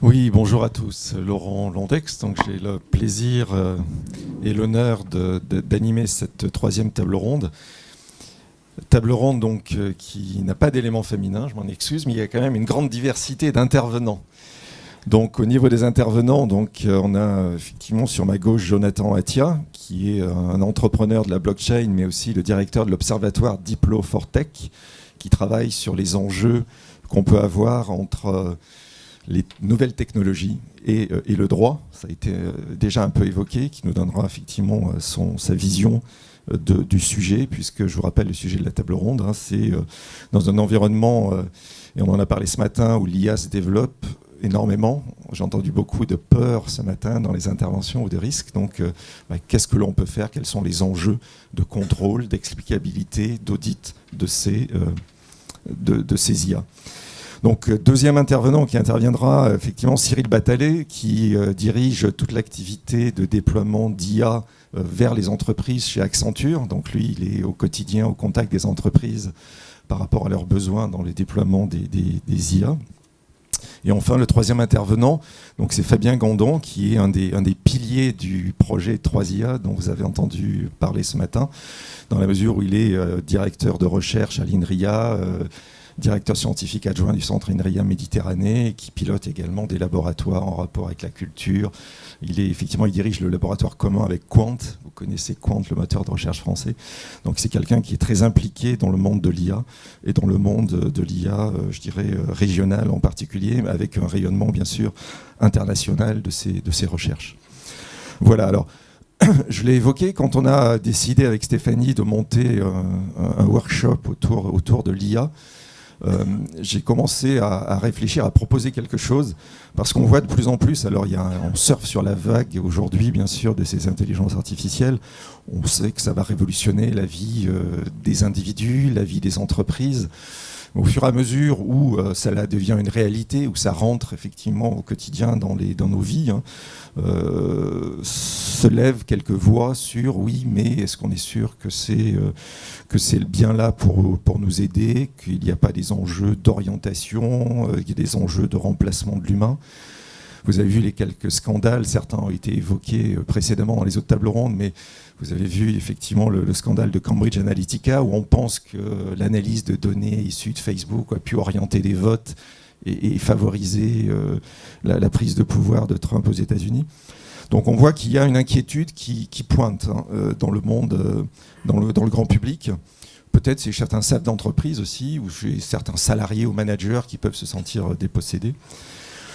Oui, bonjour à tous. Laurent Londex, donc j'ai le plaisir et l'honneur d'animer cette troisième table ronde. Table ronde donc qui n'a pas d'élément féminin, je m'en excuse, mais il y a quand même une grande diversité d'intervenants. Donc au niveau des intervenants, donc on a effectivement sur ma gauche Jonathan Attia, qui est un entrepreneur de la blockchain, mais aussi le directeur de l'observatoire Diplo for Tech, qui travaille sur les enjeux qu'on peut avoir entre les nouvelles technologies et le droit. Ça a été déjà un peu évoqué, qui nous donnera effectivement sa vision du sujet, puisque je vous rappelle le sujet de la table ronde, hein, c'est dans un environnement, et on en a parlé ce matin, où l'IA se développe énormément. J'ai entendu beaucoup de peur ce matin dans les interventions ou de risques. Donc, qu'est-ce que l'on peut faire? Quels sont les enjeux de contrôle, d'explicabilité, d'audit de ces IA? Donc, deuxième intervenant qui interviendra, effectivement, Cyril Batalet, qui dirige toute l'activité de déploiement d'IA vers les entreprises chez Accenture. Donc, lui, il est au quotidien au contact des entreprises par rapport à leurs besoins dans les déploiements des IA. Et enfin, le troisième intervenant, donc c'est Fabien Gandon, qui est un des piliers du projet 3IA dont vous avez entendu parler ce matin, dans la mesure où il est directeur de recherche à l'INRIA, directeur scientifique adjoint du centre INRIA Méditerranée, qui pilote également des laboratoires en rapport avec la culture. Il dirige le laboratoire commun avec Quant. Vous connaissez Quant, le moteur de recherche français. Donc c'est quelqu'un qui est très impliqué dans le monde de l'IA et dans le monde de l'IA, je dirais, régional en particulier, avec un rayonnement bien sûr international de ces recherches. Voilà, alors je l'ai évoqué quand on a décidé avec Stéphanie de monter un workshop autour de l'IA. J'ai commencé à réfléchir, à proposer quelque chose, parce qu'on voit de plus en plus, alors on surfe sur la vague aujourd'hui, bien sûr, de ces intelligences artificielles. On sait que ça va révolutionner la vie des individus, la vie des entreprises. Au fur et à mesure où ça devient une réalité, où ça rentre effectivement au quotidien dans nos vies, hein, se lèvent quelques voix sur oui, mais est-ce qu'on est sûr que c'est bien là pour nous aider, qu'il n'y a pas des enjeux d'orientation, qu'il y a des enjeux de remplacement de l'humain? Vous avez vu les quelques scandales, certains ont été évoqués précédemment dans les autres tables rondes, mais vous avez vu effectivement le scandale de Cambridge Analytica, où on pense que l'analyse de données issues de Facebook a pu orienter des votes et favoriser la prise de pouvoir de Trump aux États-Unis. Donc on voit qu'il y a une inquiétude qui pointe dans le monde, dans le grand public. Peut-être chez certains chefs d'entreprise aussi, ou chez certains salariés ou managers qui peuvent se sentir dépossédés.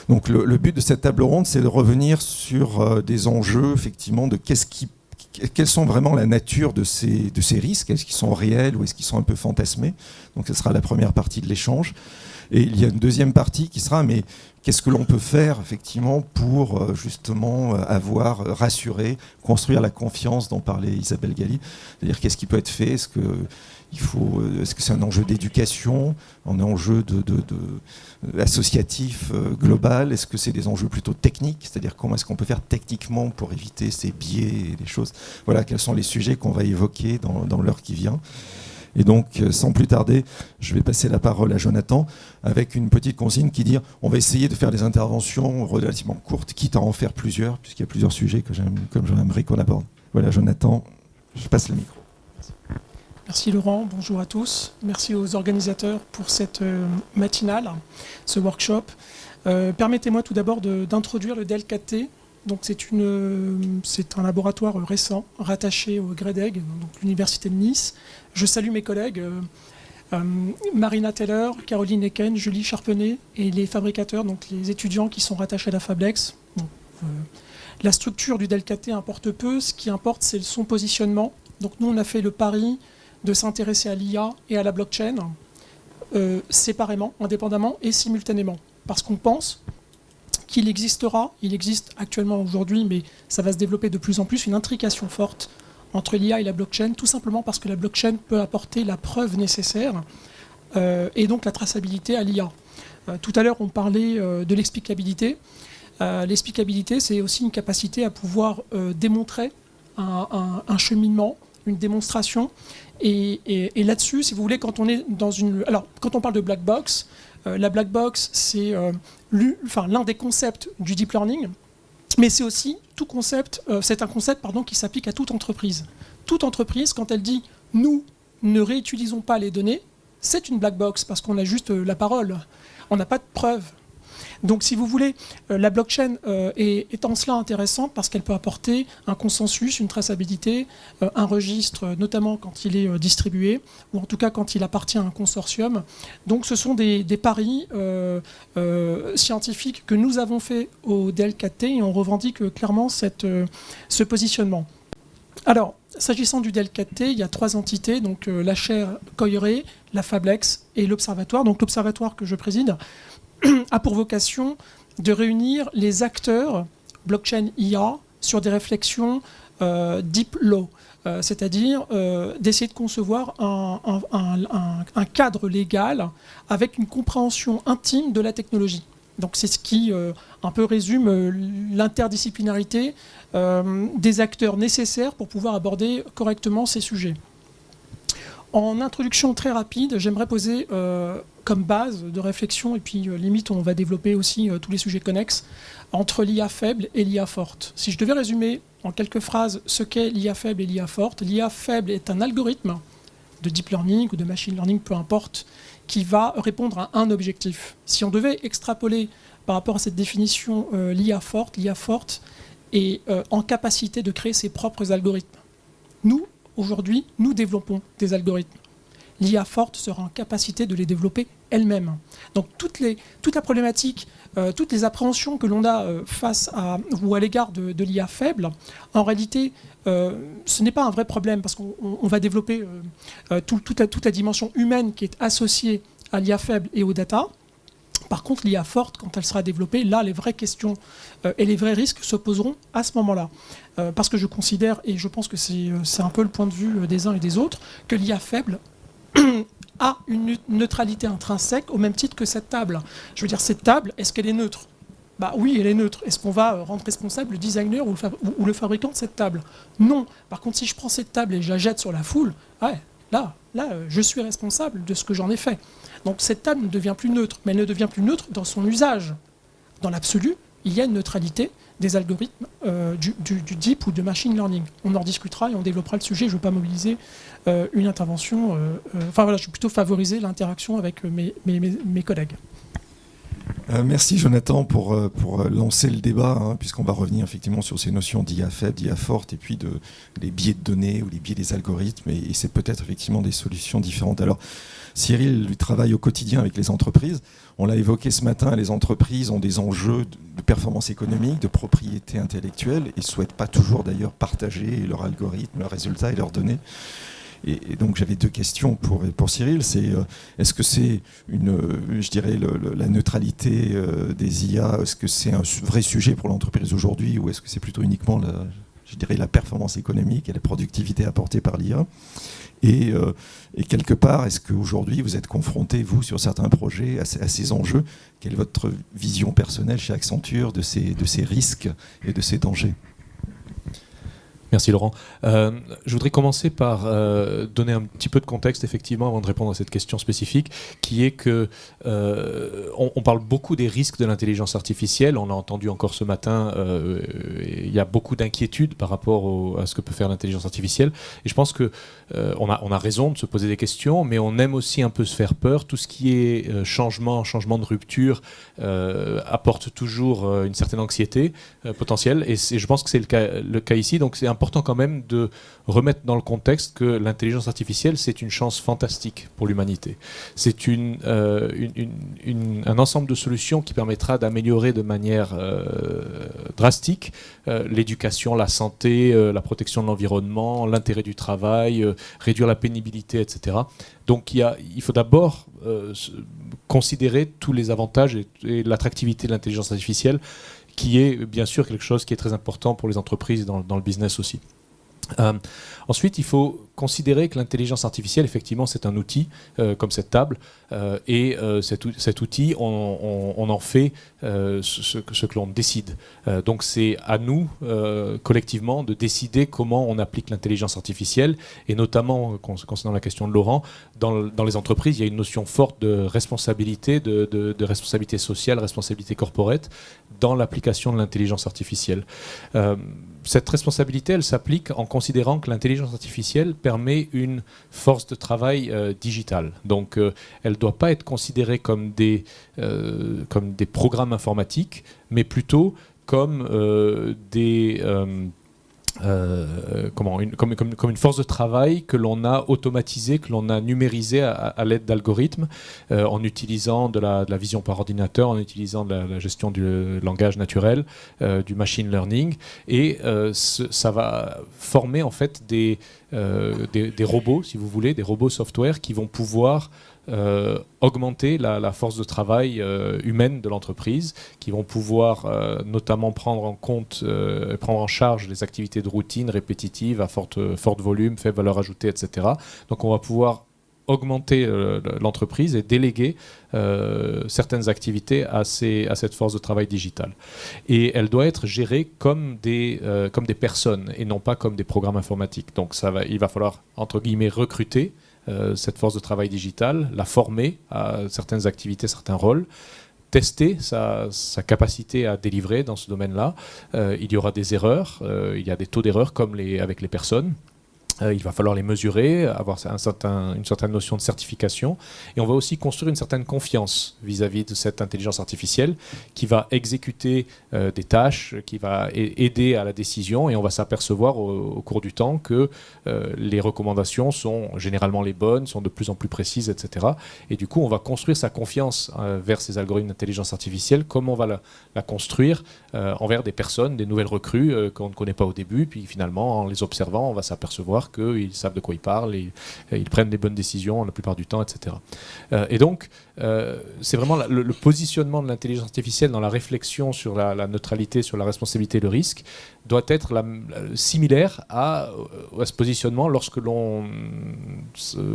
Donc le but de cette table ronde, c'est de revenir sur des enjeux, effectivement, de quelles sont vraiment la nature de ces risques. Est-ce qu'ils sont réels ou est-ce qu'ils sont un peu fantasmés? Donc ce sera la première partie de l'échange. Et il y a une deuxième partie qui sera, mais qu'est-ce que l'on peut faire effectivement pour justement rassurer, construire la confiance dont parlait Isabelle Galli? C'est-à-dire qu'est-ce qui peut être fait? Est-ce que c'est un enjeu d'éducation, un enjeu associatif global? Est-ce que c'est des enjeux plutôt techniques? C'est-à-dire comment est-ce qu'on peut faire techniquement pour éviter ces biais et les choses? Voilà, quels sont les sujets qu'on va évoquer dans l'heure qui vient. Et donc, sans plus tarder, je vais passer la parole à Jonathan avec une petite consigne qui dit on va essayer de faire des interventions relativement courtes, quitte à en faire plusieurs, puisqu'il y a plusieurs sujets que j'aimerais qu'on aborde. Voilà, Jonathan, je passe le micro. Merci Laurent, bonjour à tous. Merci aux organisateurs pour cette matinale, ce workshop. Permettez-moi tout d'abord d'introduire le DEL4T. Donc c'est un laboratoire récent rattaché au GREDEG, donc l'Université de Nice. Je salue mes collègues Marina Teller, Caroline Eken, Julie Charpenay et les fabricateurs, donc les étudiants qui sont rattachés à la Fablex. La structure du DEL4T importe peu, ce qui importe c'est son positionnement. Donc nous on a fait le pari de s'intéresser à l'IA et à la blockchain séparément, indépendamment et simultanément. Parce qu'on pense qu'il il existe actuellement aujourd'hui, mais ça va se développer de plus en plus, une intrication forte entre l'IA et la blockchain, tout simplement parce que la blockchain peut apporter la preuve nécessaire et donc la traçabilité à l'IA. Tout à l'heure, on parlait de l'explicabilité. L'explicabilité, c'est aussi une capacité à pouvoir démontrer un cheminement, une démonstration. Et là-dessus, si vous voulez, quand on est dans une... Alors, quand on parle de black box, la black box, c'est l'un des concepts du deep learning, mais c'est aussi c'est un concept qui s'applique à toute entreprise. Toute entreprise, quand elle dit « nous ne réutilisons pas les données », c'est une black box parce qu'on a juste la parole. On n'a pas de preuves. Donc, si vous voulez, la blockchain est en cela intéressante parce qu'elle peut apporter un consensus, une traçabilité, un registre, notamment quand il est distribué, ou en tout cas quand il appartient à un consortium. Donc, ce sont des paris scientifiques que nous avons fait au DL4T et on revendique clairement ce positionnement. Alors, s'agissant du DL4T, il y a 3 entités, donc la chaire Coyeré, la Fablex et l'Observatoire. Donc, l'Observatoire que je préside a pour vocation de réunir les acteurs blockchain IA sur des réflexions deep law, c'est-à-dire d'essayer de concevoir un cadre légal avec une compréhension intime de la technologie. Donc c'est ce qui un peu résume l'interdisciplinarité des acteurs nécessaires pour pouvoir aborder correctement ces sujets. En introduction très rapide, j'aimerais poser comme base de réflexion, et puis limite on va développer aussi tous les sujets connexes, entre l'IA faible et l'IA forte. Si je devais résumer en quelques phrases ce qu'est l'IA faible et l'IA forte, l'IA faible est un algorithme de deep learning ou de machine learning, peu importe, qui va répondre à un objectif. Si on devait extrapoler par rapport à cette définition l'IA forte est en capacité de créer ses propres algorithmes. Nous, aujourd'hui, nous développons des algorithmes. L'IA forte sera en capacité de les développer elle-même. Donc toute la problématique, toutes les appréhensions que l'on a face à ou à l'égard de l'IA faible, en réalité, ce n'est pas un vrai problème parce qu'on va développer toute la dimension humaine qui est associée à l'IA faible et aux data. Par contre, l'IA forte, quand elle sera développée, là, les vraies questions et les vrais risques se poseront à ce moment-là. Parce que je considère, et je pense que c'est un peu le point de vue des uns et des autres, que l'IA faible a une neutralité intrinsèque au même titre que cette table. Je veux dire, cette table, est-ce qu'elle est neutre ? Bah oui, elle est neutre. Est-ce qu'on va rendre responsable le designer ou le fabricant de cette table ? Non. Par contre, si je prends cette table et je la jette sur la foule, ouais, là, je suis responsable de ce que j'en ai fait. Donc cette table ne devient plus neutre, mais elle ne devient plus neutre dans son usage. Dans l'absolu, il y a une neutralité des algorithmes du deep ou de machine learning. On en discutera et on développera le sujet. Je ne veux pas mobiliser une intervention. Enfin voilà, je vais plutôt favoriser l'interaction avec mes collègues. Merci Jonathan pour lancer le débat, puisqu'on va revenir effectivement sur ces notions d'IA faible, d'IA forte, et puis les biais de données ou les biais des algorithmes, et c'est peut-être effectivement des solutions différentes. Alors Cyril lui travaille au quotidien avec les entreprises. On l'a évoqué ce matin, les entreprises ont des enjeux de performance économique, de propriété intellectuelle, et ne souhaitent pas toujours d'ailleurs partager leurs algorithmes, leurs résultats et leurs données. Et donc j'avais 2 questions pour Cyril. C'est est-ce que c'est la neutralité des IA, est-ce que c'est un vrai sujet pour l'entreprise aujourd'hui, ou est-ce que c'est plutôt uniquement la performance économique et la productivité apportée par l'IA ? Et quelque part, est-ce qu'aujourd'hui vous êtes confronté, vous, sur certains projets, à ces enjeux ? Quelle est votre vision personnelle chez Accenture de ces risques et de ces dangers ? Merci Laurent. Je voudrais commencer par donner un petit peu de contexte effectivement avant de répondre à cette question spécifique, qui est que on parle beaucoup des risques de l'intelligence artificielle. On a entendu encore ce matin, il y a beaucoup d'inquiétudes par rapport à ce que peut faire l'intelligence artificielle. Et je pense que on a raison de se poser des questions, mais on aime aussi un peu se faire peur. Tout ce qui est changement de rupture apporte toujours une certaine anxiété potentielle. Et je pense que c'est le cas ici. Donc c'est important quand même de remettre dans le contexte que l'intelligence artificielle, c'est une chance fantastique pour l'humanité. C'est un ensemble de solutions qui permettra d'améliorer de manière drastique l'éducation, la santé, la protection de l'environnement, l'intérêt du travail, réduire la pénibilité, etc. Donc il faut d'abord considérer tous les avantages et l'attractivité de l'intelligence artificielle, qui est bien sûr quelque chose qui est très important pour les entreprises et dans le business aussi. Ensuite, il faut considérer que l'intelligence artificielle, effectivement, c'est un outil, comme cette table, et cet outil, on en fait ce que l'on décide. Donc c'est à nous, collectivement, de décider comment on applique l'intelligence artificielle, et notamment, concernant la question de Laurent, dans les entreprises, il y a une notion forte de responsabilité, de responsabilité sociale, responsabilité corporate, dans l'application de l'intelligence artificielle. Cette responsabilité, elle s'applique en considérant que l'intelligence artificielle permet une force de travail digitale. Donc, elle ne doit pas être considérée comme des programmes informatiques, mais plutôt comme comme une force de travail que l'on a automatisée, que l'on a numérisée à l'aide d'algorithmes, en utilisant de la vision par ordinateur, en utilisant de la gestion du langage naturel, du machine learning, et ça va former en fait des robots, si vous voulez, des robots software qui vont pouvoir augmenter la force de travail humaine de l'entreprise, qui vont pouvoir notamment prendre en charge les activités de routine répétitives à fort volume, faible valeur ajoutée, etc. Donc on va pouvoir augmenter l'entreprise et déléguer certaines activités à cette force de travail digitale. Et elle doit être gérée comme des personnes et non pas comme des programmes informatiques. Donc il va falloir, entre guillemets, recruter cette force de travail digitale, la former à certaines activités, certains rôles, tester sa capacité à délivrer dans ce domaine-là. Il y aura des erreurs, il y a des taux d'erreur comme avec les personnes. Il va falloir les mesurer, avoir une certaine notion de certification. Et on va aussi construire une certaine confiance vis-à-vis de cette intelligence artificielle qui va exécuter des tâches, qui va aider à la décision. Et on va s'apercevoir au cours du temps que les recommandations sont généralement les bonnes, sont de plus en plus précises, etc. Et du coup, on va construire sa confiance vers ces algorithmes d'intelligence artificielle. Comment on va la construire envers des personnes, des nouvelles recrues qu'on ne connaît pas au début. Puis finalement, en les observant, on va s'apercevoir qu'ils savent de quoi ils parlent, ils prennent les bonnes décisions la plupart du temps, etc. Et donc, c'est vraiment le positionnement de l'intelligence artificielle dans la réflexion sur la neutralité, sur la responsabilité et le risque, doit être similaire à ce positionnement lorsque l'on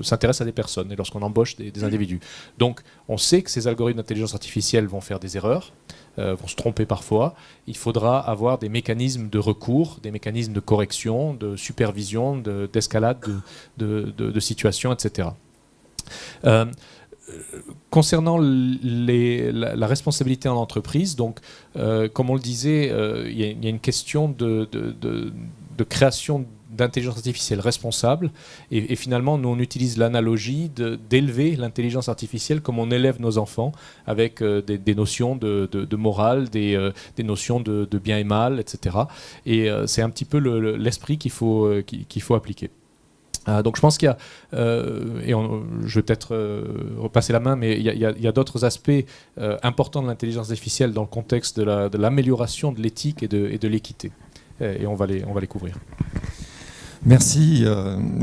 s'intéresse à des personnes et lorsqu'on embauche des individus. Donc, on sait que ces algorithmes d'intelligence artificielle vont faire des erreurs, vont se tromper parfois. Il faudra avoir des mécanismes de recours, des mécanismes de correction, de supervision, d'escalade de situations, etc. Concernant la responsabilité en entreprise, donc, comme on le disait, il y a une question de création d'intelligence artificielle responsable, et finalement nous on utilise l'analogie d'élever l'intelligence artificielle comme on élève nos enfants, avec des notions de morale, des notions de bien et mal, etc. Et c'est un petit peu l'esprit qu'il faut appliquer. Donc je pense qu'il y a, je vais peut-être repasser la main, mais il y a d'autres aspects importants de l'intelligence artificielle dans le contexte de l'amélioration de l'éthique et de l'équité. Et on va les couvrir. Merci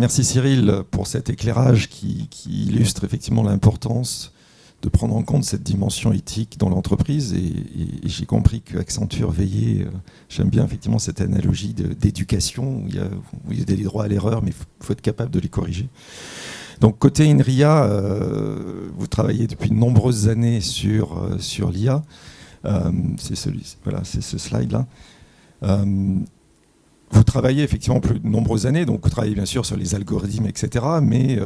Cyril pour cet éclairage qui illustre effectivement l'importance de prendre en compte cette dimension éthique dans l'entreprise, et j'ai compris que Accenture veillait, j'aime bien effectivement cette analogie d'éducation où il y a des droits à l'erreur, mais il faut être capable de les corriger. Donc côté INRIA, vous travaillez depuis de nombreuses années sur l'IA, c'est ce slide-là. Vous travaillez effectivement plus de nombreuses années, donc vous travaillez bien sûr sur les algorithmes, etc. Mais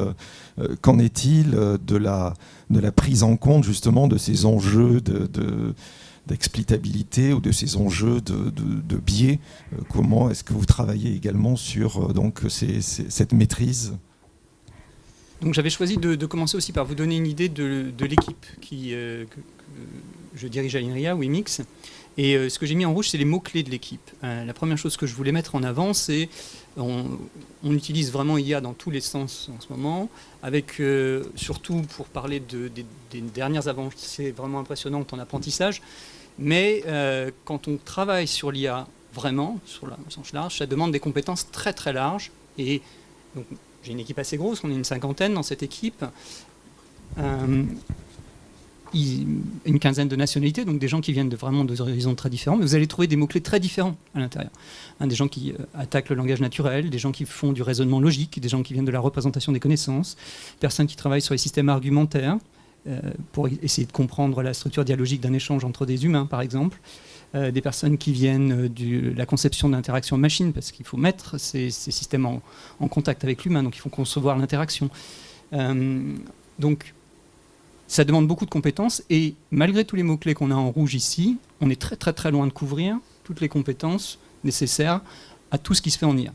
qu'en est-il de la prise en compte justement de ces enjeux d'explicabilité ou de ces enjeux de biais? Comment est-ce que vous travaillez également sur cette maîtrise? Donc j'avais choisi de commencer aussi par vous donner une idée de l'équipe que je dirige à INRIA, Wimix. Et ce que j'ai mis en rouge, c'est les mots-clés de l'équipe. La première chose que je voulais mettre en avant, c'est on utilise vraiment IA dans tous les sens en ce moment, avec surtout pour parler des dernières avancées vraiment impressionnantes en apprentissage. Mais quand on travaille sur l'IA vraiment, sur le sens large, ça demande des compétences très très larges. Et donc, j'ai une équipe assez grosse, on est une 50aine dans cette équipe. une quinzaine de nationalités, donc des gens qui viennent vraiment d'horizons très différents, mais vous allez trouver des mots-clés très différents à l'intérieur. Des gens qui attaquent le langage naturel, des gens qui font du raisonnement logique, des gens qui viennent de la représentation des connaissances, personnes qui travaillent sur les systèmes argumentaires, pour essayer de comprendre la structure dialogique d'un échange entre des humains, par exemple. Des personnes qui viennent de la conception d'interaction machine, parce qu'il faut mettre ces systèmes en contact avec l'humain, donc il faut concevoir l'interaction. Donc, ça demande beaucoup de compétences, et malgré tous les mots-clés qu'on a en rouge ici, on est très très très loin de couvrir toutes les compétences nécessaires à tout ce qui se fait en IA.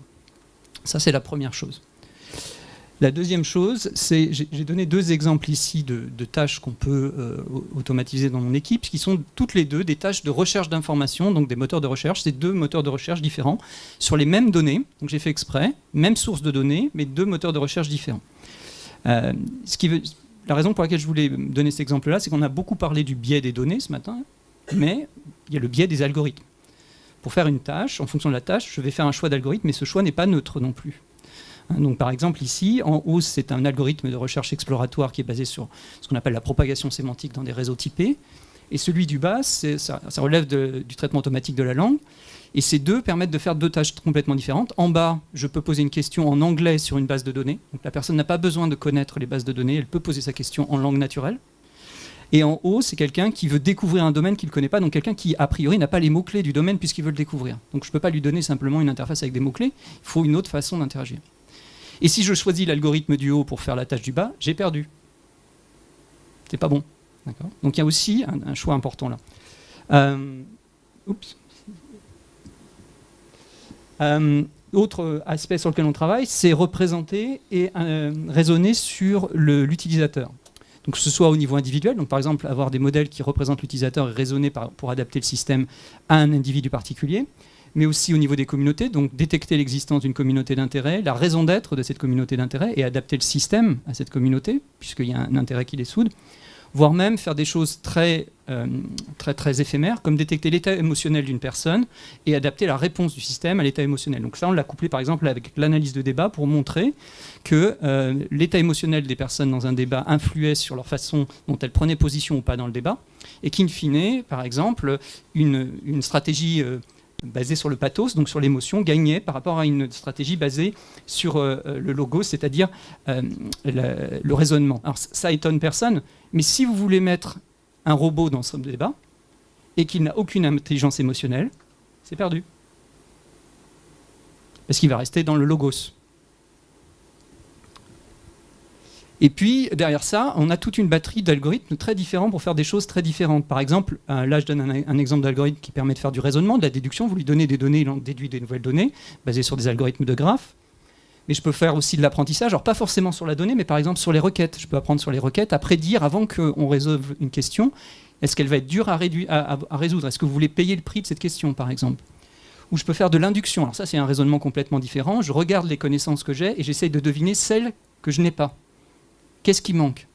Ça, c'est la première chose. La deuxième chose, c'est, j'ai donné 2 exemples ici de tâches qu'on peut automatiser dans mon équipe, qui sont toutes les 2 des tâches de recherche d'informations, donc des moteurs de recherche. C'est 2 moteurs de recherche différents sur les mêmes données. Donc j'ai fait exprès, même source de données, mais 2 moteurs de recherche différents. La raison pour laquelle je voulais donner cet exemple-là, c'est qu'on a beaucoup parlé du biais des données ce matin, mais il y a le biais des algorithmes. Pour faire une tâche, en fonction de la tâche, je vais faire un choix d'algorithme, mais ce choix n'est pas neutre non plus. Donc, par exemple, ici, en haut, c'est un algorithme de recherche exploratoire qui est basé sur ce qu'on appelle la propagation sémantique dans des réseaux typés. Et celui du bas, ça relève du traitement automatique de la langue. Et ces 2 permettent de faire 2 tâches complètement différentes. En bas, je peux poser une question en anglais sur une base de données. Donc, la personne n'a pas besoin de connaître les bases de données, elle peut poser sa question en langue naturelle. Et en haut, c'est quelqu'un qui veut découvrir un domaine qu'il ne connaît pas, donc quelqu'un qui, a priori, n'a pas les mots-clés du domaine puisqu'il veut le découvrir. Donc, je ne peux pas lui donner simplement une interface avec des mots-clés, il faut une autre façon d'interagir. Et si je choisis l'algorithme du haut pour faire la tâche du bas, j'ai perdu. C'est pas bon. Donc il y a aussi un choix important là. Autre aspect sur lequel on travaille, c'est représenter et raisonner sur l'utilisateur. Donc que ce soit au niveau individuel, donc par exemple avoir des modèles qui représentent l'utilisateur et raisonner pour adapter le système à un individu particulier, mais aussi au niveau des communautés, donc détecter l'existence d'une communauté d'intérêt, la raison d'être de cette communauté d'intérêt et adapter le système à cette communauté, puisqu'il y a un intérêt qui les soude, voire même faire des choses très éphémères, comme détecter l'état émotionnel d'une personne et adapter la réponse du système à l'état émotionnel. Donc ça, on l'a couplé par exemple avec l'analyse de débat pour montrer que l'état émotionnel des personnes dans un débat influait sur leur façon dont elles prenaient position ou pas dans le débat, et qu'in fine, par exemple, une stratégie basée sur le pathos, donc sur l'émotion, gagnait par rapport à une stratégie basée sur le logos, c'est-à-dire le raisonnement. Alors ça étonne personne, mais si vous voulez mettre un robot dans ce débat et qu'il n'a aucune intelligence émotionnelle, c'est perdu. Parce qu'il va rester dans le logos. Et puis, derrière ça, on a toute une batterie d'algorithmes très différents pour faire des choses très différentes. Par exemple, là, je donne un exemple d'algorithme qui permet de faire du raisonnement, de la déduction. Vous lui donnez des données, il en déduit des nouvelles données, basées sur des algorithmes de graphes. Mais je peux faire aussi de l'apprentissage, alors pas forcément sur la donnée, mais par exemple sur les requêtes. Je peux apprendre sur les requêtes, à prédire avant qu'on résolve une question. Est-ce qu'elle va être dure à résoudre? Est-ce que vous voulez payer le prix de cette question, par exemple? Ou je peux faire de l'induction. Alors ça, c'est un raisonnement complètement différent. Je regarde les connaissances que j'ai et j'essaye de deviner celles que je n'ai pas. Qu'est-ce qui manque?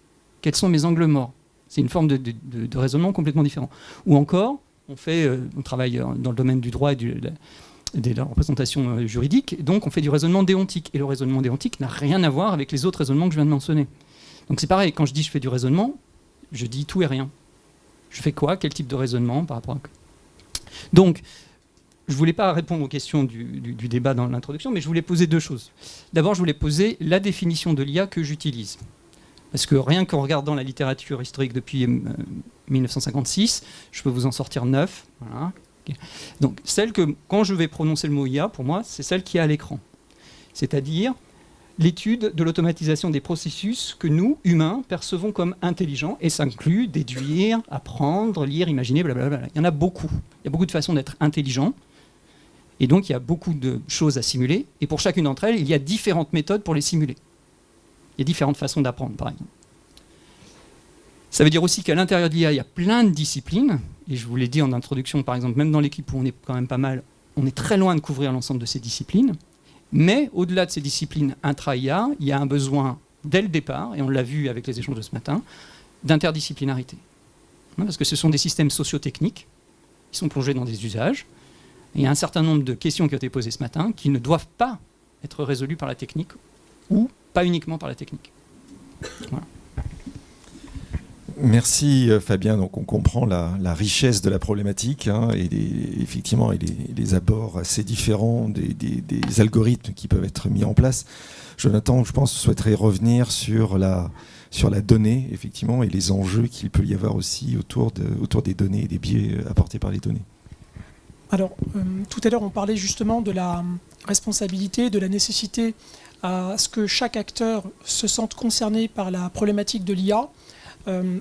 Quels sont mes angles morts? C'est une forme de raisonnement complètement différent. Ou encore, on travaille dans le domaine du droit et de la représentation juridique, donc on fait du raisonnement déontique. Et le raisonnement déontique n'a rien à voir avec les autres raisonnements que je viens de mentionner. Donc c'est pareil, quand je dis je fais du raisonnement, je dis tout et rien. Je fais quoi? Quel type de raisonnement par rapport à... Donc, je ne voulais pas répondre aux questions du débat dans l'introduction, mais je voulais poser 2 choses. D'abord, je voulais poser la définition de l'IA que j'utilise. Parce que rien qu'en regardant la littérature historique depuis 1956, je peux vous en sortir 9. Voilà. Donc, celle que, quand je vais prononcer le mot IA, pour moi, c'est celle qui est à l'écran. C'est-à-dire l'étude de l'automatisation des processus que nous, humains, percevons comme intelligents, et ça inclut déduire, apprendre, lire, imaginer, blablabla. Il y en a beaucoup. Il y a beaucoup de façons d'être intelligent. Et donc, il y a beaucoup de choses à simuler. Et pour chacune d'entre elles, il y a différentes méthodes pour les simuler. Il y a différentes façons d'apprendre, par exemple. Ça veut dire aussi qu'à l'intérieur de l'IA, il y a plein de disciplines. Et je vous l'ai dit en introduction, par exemple, même dans l'équipe où on est quand même pas mal, on est très loin de couvrir l'ensemble de ces disciplines. Mais au-delà de ces disciplines intra-IA, il y a un besoin, dès le départ, et on l'a vu avec les échanges de ce matin, d'interdisciplinarité. Parce que ce sont des systèmes socio-techniques qui sont plongés dans des usages. Et il y a un certain nombre de questions qui ont été posées ce matin qui ne doivent pas être résolues par la technique ou pas uniquement par la technique. Voilà. Merci Fabien. Donc on comprend la richesse de la problématique et effectivement les abords assez différents des algorithmes qui peuvent être mis en place. Jonathan, je pense, souhaiterait revenir sur la donnée, effectivement, et les enjeux qu'il peut y avoir aussi autour des données et des biais apportés par les données. Alors, tout à l'heure, on parlait justement de la responsabilité, de la nécessité à ce que chaque acteur se sente concerné par la problématique de l'IA.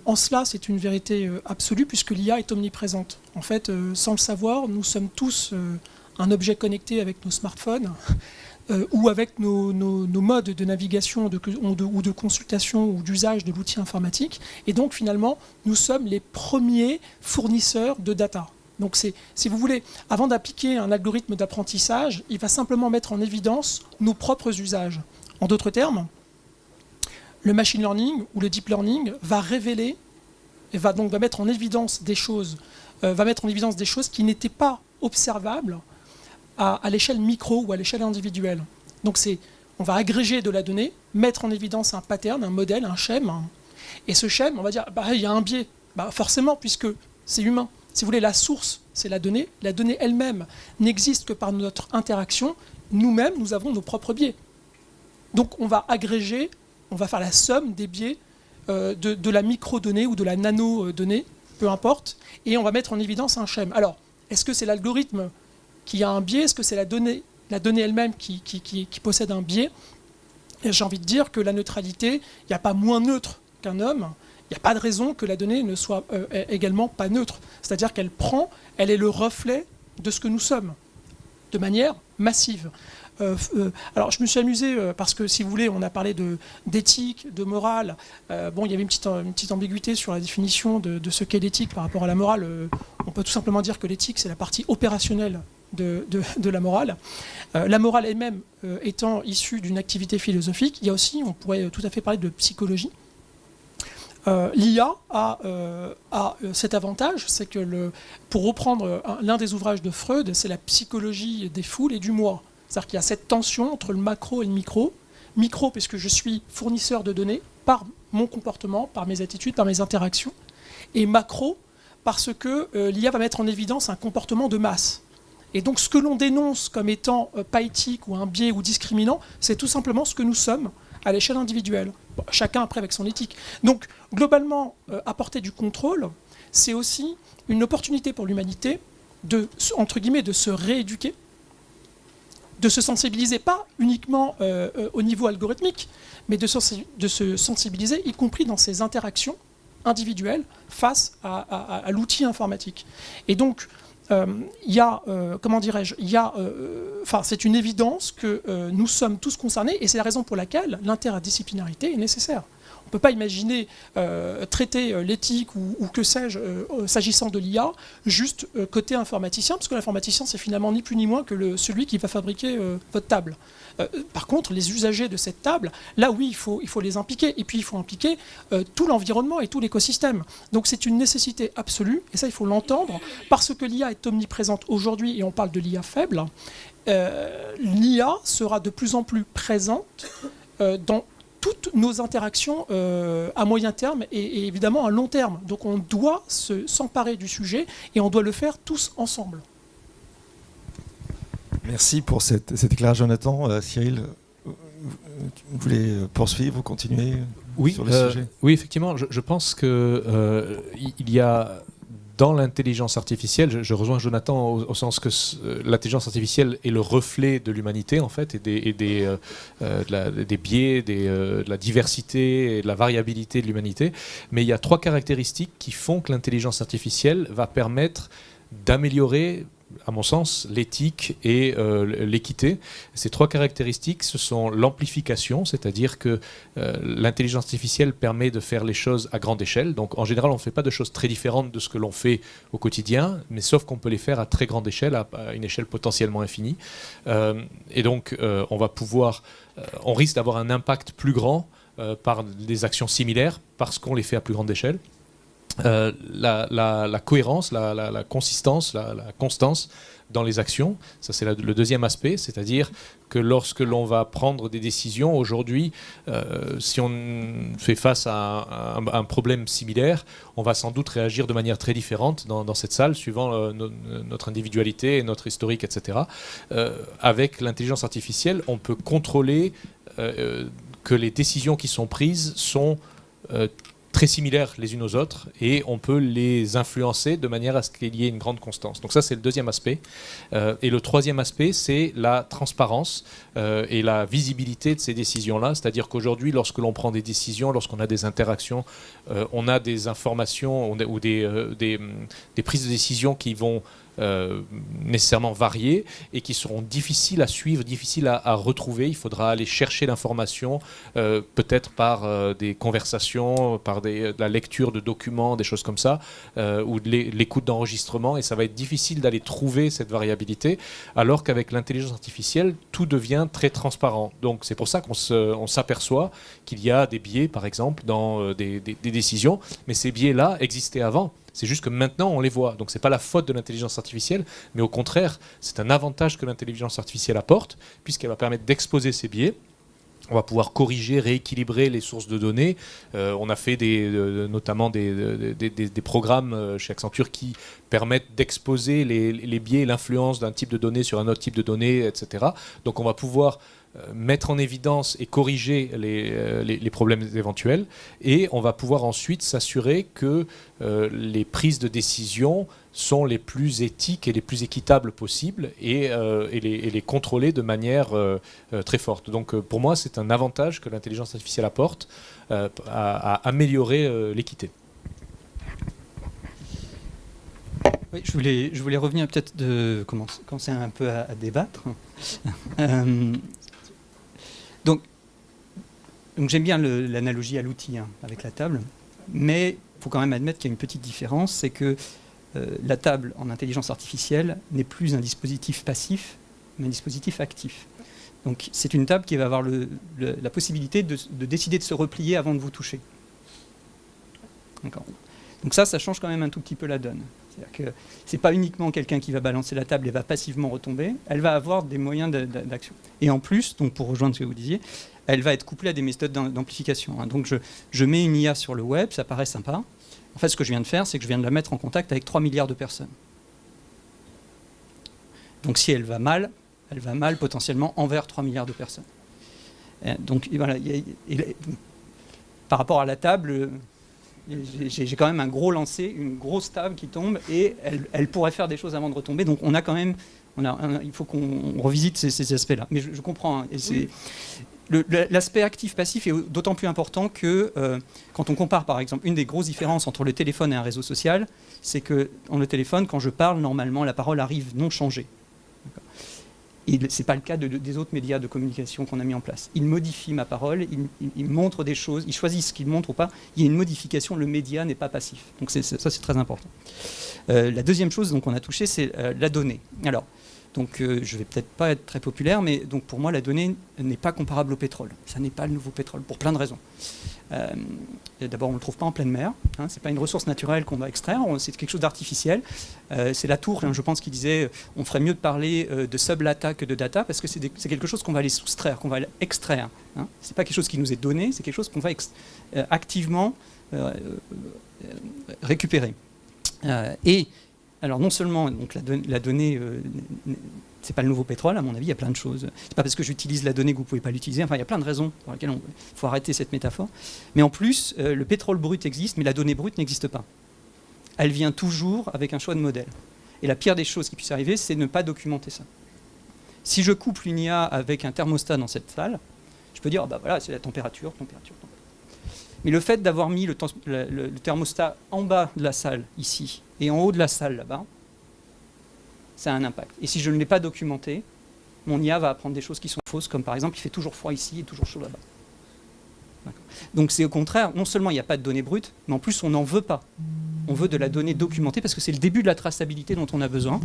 En cela, c'est une vérité absolue, puisque l'IA est omniprésente. En fait, sans le savoir, nous sommes tous un objet connecté avec nos smartphones ou avec nos modes de navigation ou de consultation ou d'usage de l'outil informatique. Et donc, finalement, nous sommes les premiers fournisseurs de data. Donc, si vous voulez, avant d'appliquer un algorithme d'apprentissage, il va simplement mettre en évidence nos propres usages. En d'autres termes, le machine learning ou le deep learning va révéler et va mettre en évidence des choses, qui n'étaient pas observables à l'échelle micro ou à l'échelle individuelle. Donc on va agréger de la donnée, mettre en évidence un pattern, un modèle, un schème, et ce schème, on va dire, il y a un biais. Forcément, puisque c'est humain. Si vous voulez, la source, c'est la donnée. La donnée elle-même n'existe que par notre interaction. Nous-mêmes, nous avons nos propres biais. Donc on va agréger, on va faire la somme des biais de la microdonnée ou de la nano-donnée, peu importe, et on va mettre en évidence un schème. Alors, est-ce que c'est l'algorithme qui a un biais? Est-ce que c'est la donnée elle-même qui possède un biais? Et j'ai envie de dire que la neutralité, il n'y a pas moins neutre qu'un homme. Il n'y a pas de raison que la donnée ne soit également pas neutre. C'est-à-dire elle est le reflet de ce que nous sommes, de manière massive. Alors je me suis amusé parce que, si vous voulez, on a parlé d'éthique, de morale. Il y avait une petite ambiguïté sur la définition de ce qu'est l'éthique par rapport à la morale. On peut tout simplement dire que l'éthique, c'est la partie opérationnelle de la morale. La morale elle-même étant issue d'une activité philosophique, il y a aussi, on pourrait tout à fait parler de psychologie. L'IA a cet avantage, c'est que, pour reprendre l'un des ouvrages de Freud, c'est la psychologie des foules et du moi. C'est-à-dire qu'il y a cette tension entre le macro et le micro. Micro, puisque je suis fournisseur de données par mon comportement, par mes attitudes, par mes interactions. Et macro, parce que l'IA va mettre en évidence un comportement de masse. Et donc, ce que l'on dénonce comme étant pas éthique ou un biais ou discriminant, c'est tout simplement ce que nous sommes à l'échelle individuelle. Chacun après avec son éthique. Donc, globalement, apporter du contrôle, c'est aussi une opportunité pour l'humanité entre guillemets, de se rééduquer, de se sensibiliser, pas uniquement au niveau algorithmique, mais de se sensibiliser, y compris dans ses interactions individuelles face à l'outil informatique. Et donc, il y a, c'est une évidence que nous sommes tous concernés, et c'est la raison pour laquelle l'interdisciplinarité est nécessaire. On ne peut pas imaginer traiter l'éthique ou que sais-je, s'agissant de l'IA, juste côté informaticien, parce que l'informaticien, c'est finalement ni plus ni moins que celui qui va fabriquer votre table. Par contre, les usagers de cette table, là oui, il faut les impliquer, et puis il faut impliquer tout l'environnement et tout l'écosystème. Donc c'est une nécessité absolue, et ça il faut l'entendre, parce que l'IA est omniprésente aujourd'hui, et on parle de l'IA faible. L'IA sera de plus en plus présente dans toutes nos interactions à moyen terme et évidemment à long terme. Donc on doit s'emparer du sujet, et on doit le faire tous ensemble. Merci pour cet éclairage, Jonathan. Cyril, vous voulez poursuivre ou continuer sur le sujet? Oui, effectivement, je pense qu'il y a dans l'intelligence artificielle, je rejoins Jonathan au sens que l'intelligence artificielle est le reflet de l'humanité, en fait, et des biais, de la diversité et de la variabilité de l'humanité. Mais il y a 3 caractéristiques qui font que l'intelligence artificielle va permettre d'améliorer, à mon sens, l'éthique et l'équité. Ces 3 caractéristiques, ce sont l'amplification, c'est-à-dire que l'intelligence artificielle permet de faire les choses à grande échelle. Donc en général, on ne fait pas de choses très différentes de ce que l'on fait au quotidien, mais sauf qu'on peut les faire à très grande échelle, à une échelle potentiellement infinie. Et donc on risque d'avoir un impact plus grand par des actions similaires parce qu'on les fait à plus grande échelle. la cohérence, la consistance, la constance dans les actions. Ça, c'est le deuxième aspect, c'est-à-dire que lorsque l'on va prendre des décisions, aujourd'hui, si on fait face à un problème similaire, on va sans doute réagir de manière très différente dans cette salle, suivant notre individualité, notre historique, etc. Avec l'intelligence artificielle, on peut contrôler que les décisions qui sont prises sont très similaires les unes aux autres et on peut les influencer de manière à ce qu'il y ait une grande constance. Donc ça, c'est le deuxième aspect. Et le troisième aspect, c'est la transparence et la visibilité de ces décisions-là. C'est-à-dire qu'aujourd'hui, lorsque l'on prend des décisions, lorsqu'on a des interactions, on a des informations ou des prises de décision qui vont nécessairement variés et qui seront difficiles à suivre, difficiles à retrouver. Il faudra aller chercher l'information, peut-être par des conversations, par de la lecture de documents, des choses comme ça, ou de l'écoute d'enregistrement, et ça va être difficile d'aller trouver cette variabilité, alors qu'avec l'intelligence artificielle, tout devient très transparent. Donc c'est pour ça qu'on s'aperçoit qu'il y a des biais, par exemple, dans des décisions, mais ces biais-là existaient avant. C'est juste que maintenant, on les voit. Donc, ce n'est pas la faute de l'intelligence artificielle, mais au contraire, c'est un avantage que l'intelligence artificielle apporte, puisqu'elle va permettre d'exposer ces biais. On va pouvoir corriger, rééquilibrer les sources de données. On a fait notamment des programmes chez Accenture qui permettent d'exposer les biais et l'influence d'un type de données sur un autre type de données, etc. Donc, on va pouvoir mettre en évidence et corriger les problèmes éventuels, et on va pouvoir ensuite s'assurer que les prises de décision sont les plus éthiques et les plus équitables possibles et les contrôler de manière très forte. Donc pour moi, c'est un avantage que l'intelligence artificielle apporte à améliorer l'équité. Oui, je voulais revenir peut-être de commencer un peu à débattre. Donc j'aime bien l'analogie à l'outil avec la table, mais il faut quand même admettre qu'il y a une petite différence, c'est que la table en intelligence artificielle n'est plus un dispositif passif, mais un dispositif actif. Donc c'est une table qui va avoir la possibilité de décider de se replier avant de vous toucher. D'accord. Donc ça change quand même un tout petit peu la donne. C'est-à-dire que ce n'est pas uniquement quelqu'un qui va balancer la table et va passivement retomber, elle va avoir des moyens d'action. Et en plus, donc pour rejoindre ce que vous disiez, elle va être couplée à des méthodes d'amplification. Donc je mets une IA sur le web, ça paraît sympa. En fait, ce que je viens de faire, c'est que je viens de la mettre en contact avec 3 milliards de personnes. Donc si elle va mal potentiellement envers 3 milliards de personnes. Donc voilà, par rapport à la table, j'ai quand même un gros lancer, une grosse table qui tombe, et elle pourrait faire des choses avant de retomber. Donc on a quand même, il faut qu'on revisite ces aspects-là. Mais je comprends. Et c'est, l'aspect actif-passif est d'autant plus important que quand on compare, par exemple, une des grosses différences entre le téléphone et un réseau social, c'est que dans le téléphone, quand je parle, normalement, la parole arrive non changée. Et ce n'est pas le cas des autres médias de communication qu'on a mis en place. Ils modifient ma parole, ils montrent des choses, ils choisissent ce qu'ils montrent ou pas. Il y a une modification, le média n'est pas passif. Donc ça, c'est très important. La deuxième chose donc, qu'on a touchée, c'est la donnée. Alors, donc, je ne vais peut-être pas être très populaire, mais donc, pour moi, la donnée n'est pas comparable au pétrole. Ça n'est pas le nouveau pétrole, pour plein de raisons. D'abord, on ne le trouve pas en pleine mer. Ce n'est pas une ressource naturelle qu'on va extraire, c'est quelque chose d'artificiel. C'est Latour, je pense, qui disait on ferait mieux de parler de sub-data que de data, parce que c'est quelque chose qu'on va aller soustraire, qu'on va aller extraire. Ce n'est pas quelque chose qui nous est donné, c'est quelque chose qu'on va activement récupérer. Et alors non seulement donc, la donnée, c'est pas le nouveau pétrole, à mon avis, il y a plein de choses. C'est pas parce que j'utilise la donnée que vous pouvez pas l'utiliser. Enfin, il y a plein de raisons pour lesquelles il faut arrêter cette métaphore. Mais en plus, le pétrole brut existe, mais la donnée brute n'existe pas. Elle vient toujours avec un choix de modèle. Et la pire des choses qui puisse arriver, c'est ne pas documenter ça. Si je couple une IA avec un thermostat dans cette salle, je peux dire, bah voilà, c'est la température. Mais le fait d'avoir mis le thermostat en bas de la salle, ici, et en haut de la salle, là-bas, ça a un impact. Et si je ne l'ai pas documenté, mon IA va apprendre des choses qui sont fausses, comme par exemple, il fait toujours froid ici et toujours chaud là-bas. Donc c'est au contraire, non seulement il n'y a pas de données brutes, mais en plus on n'en veut pas. On veut de la donnée documentée parce que c'est le début de la traçabilité dont on a besoin.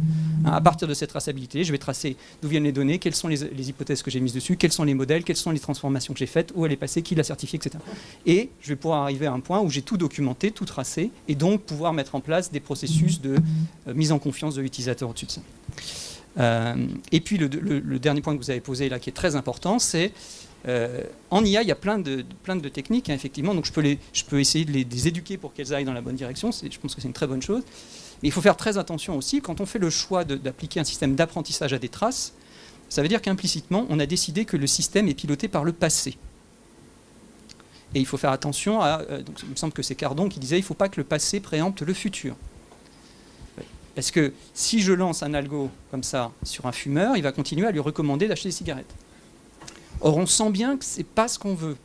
À partir de cette traçabilité, je vais tracer d'où viennent les données, quelles sont les hypothèses que j'ai mises dessus, quels sont les modèles, quelles sont les transformations que j'ai faites, où elle est passée, qui l'a certifiée, etc. Et je vais pouvoir arriver à un point où j'ai tout documenté, tout tracé, et donc pouvoir mettre en place des processus de mise en confiance de l'utilisateur au-dessus de ça. Et puis le dernier point que vous avez posé là, qui est très important, c'est en IA, il y a plein de techniques, hein, effectivement, donc je peux essayer de les éduquer pour qu'elles aillent dans la bonne direction, je pense que c'est une très bonne chose. Mais il faut faire très attention aussi, quand on fait le choix d'appliquer un système d'apprentissage à des traces, ça veut dire qu'implicitement, on a décidé que le système est piloté par le passé. Et il faut faire attention à... donc il me semble que c'est Cardon qui disait il ne faut pas que le passé préempte le futur. Parce que si je lance un algo comme ça sur un fumeur, il va continuer à lui recommander d'acheter des cigarettes. Or, on sent bien que ce n'est pas ce qu'on veut.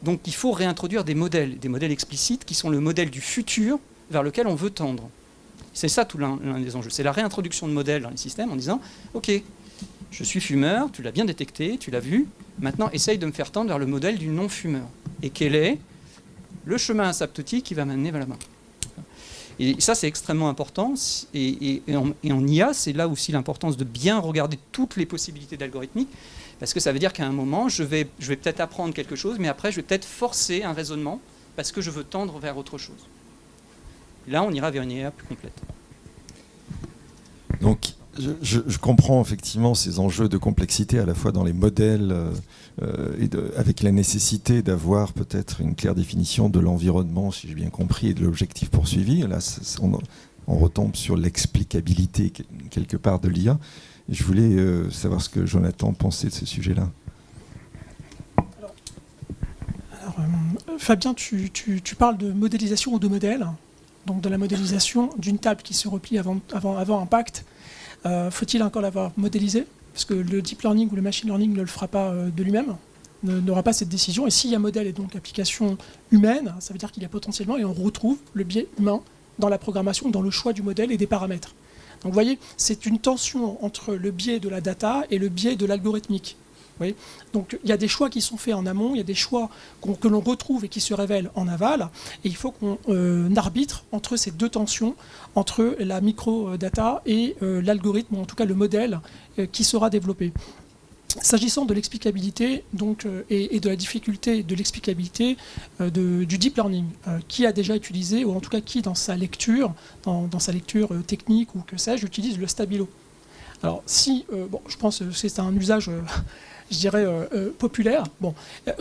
Donc, il faut réintroduire des modèles explicites qui sont le modèle du futur vers lequel on veut tendre. C'est ça tout l'un des enjeux. C'est la réintroduction de modèles dans les systèmes en disant « Ok, je suis fumeur, tu l'as bien détecté, tu l'as vu, maintenant essaye de me faire tendre vers le modèle du non-fumeur. Et quel est le chemin asymptotique qui va m'amener vers la main ?» Et ça, c'est extrêmement important. Et en IA, c'est là aussi l'importance de bien regarder toutes les possibilités d'algorithmique. Parce que ça veut dire qu'à un moment, je vais peut-être apprendre quelque chose, mais après, je vais peut-être forcer un raisonnement parce que je veux tendre vers autre chose. Et là, on ira vers une IA plus complète. Donc, je comprends effectivement ces enjeux de complexité à la fois dans les modèles avec la nécessité d'avoir peut-être une claire définition de l'environnement, si j'ai bien compris, et de l'objectif poursuivi. Là, on retombe sur l'explicabilité quelque part de l'IA. Je voulais savoir ce que Jonathan pensait de ce sujet-là. Alors, Fabien, tu parles de modélisation ou de modèle, donc de la modélisation d'une table qui se replie avant impact. Faut-il encore l'avoir modélisé? Parce que le deep learning ou le machine learning ne le fera pas de lui-même, n'aura pas cette décision. Et s'il y a modèle et donc application humaine, ça veut dire qu'il y a potentiellement, et on retrouve le biais humain dans la programmation, dans le choix du modèle et des paramètres. Donc vous voyez, c'est une tension entre le biais de la data et le biais de l'algorithmique. Donc il y a des choix qui sont faits en amont, il y a des choix que l'on retrouve et qui se révèlent en aval, et il faut qu'on arbitre entre ces deux tensions, entre la microdata et l'algorithme, ou en tout cas le modèle qui sera développé. S'agissant de l'explicabilité et de la difficulté de l'explicabilité du deep learning, qui a déjà utilisé, ou en tout cas qui dans sa lecture, dans sa lecture technique ou que sais-je, utilise le stabilo. Alors si, je pense que c'est un usage, je dirais, populaire. Bon,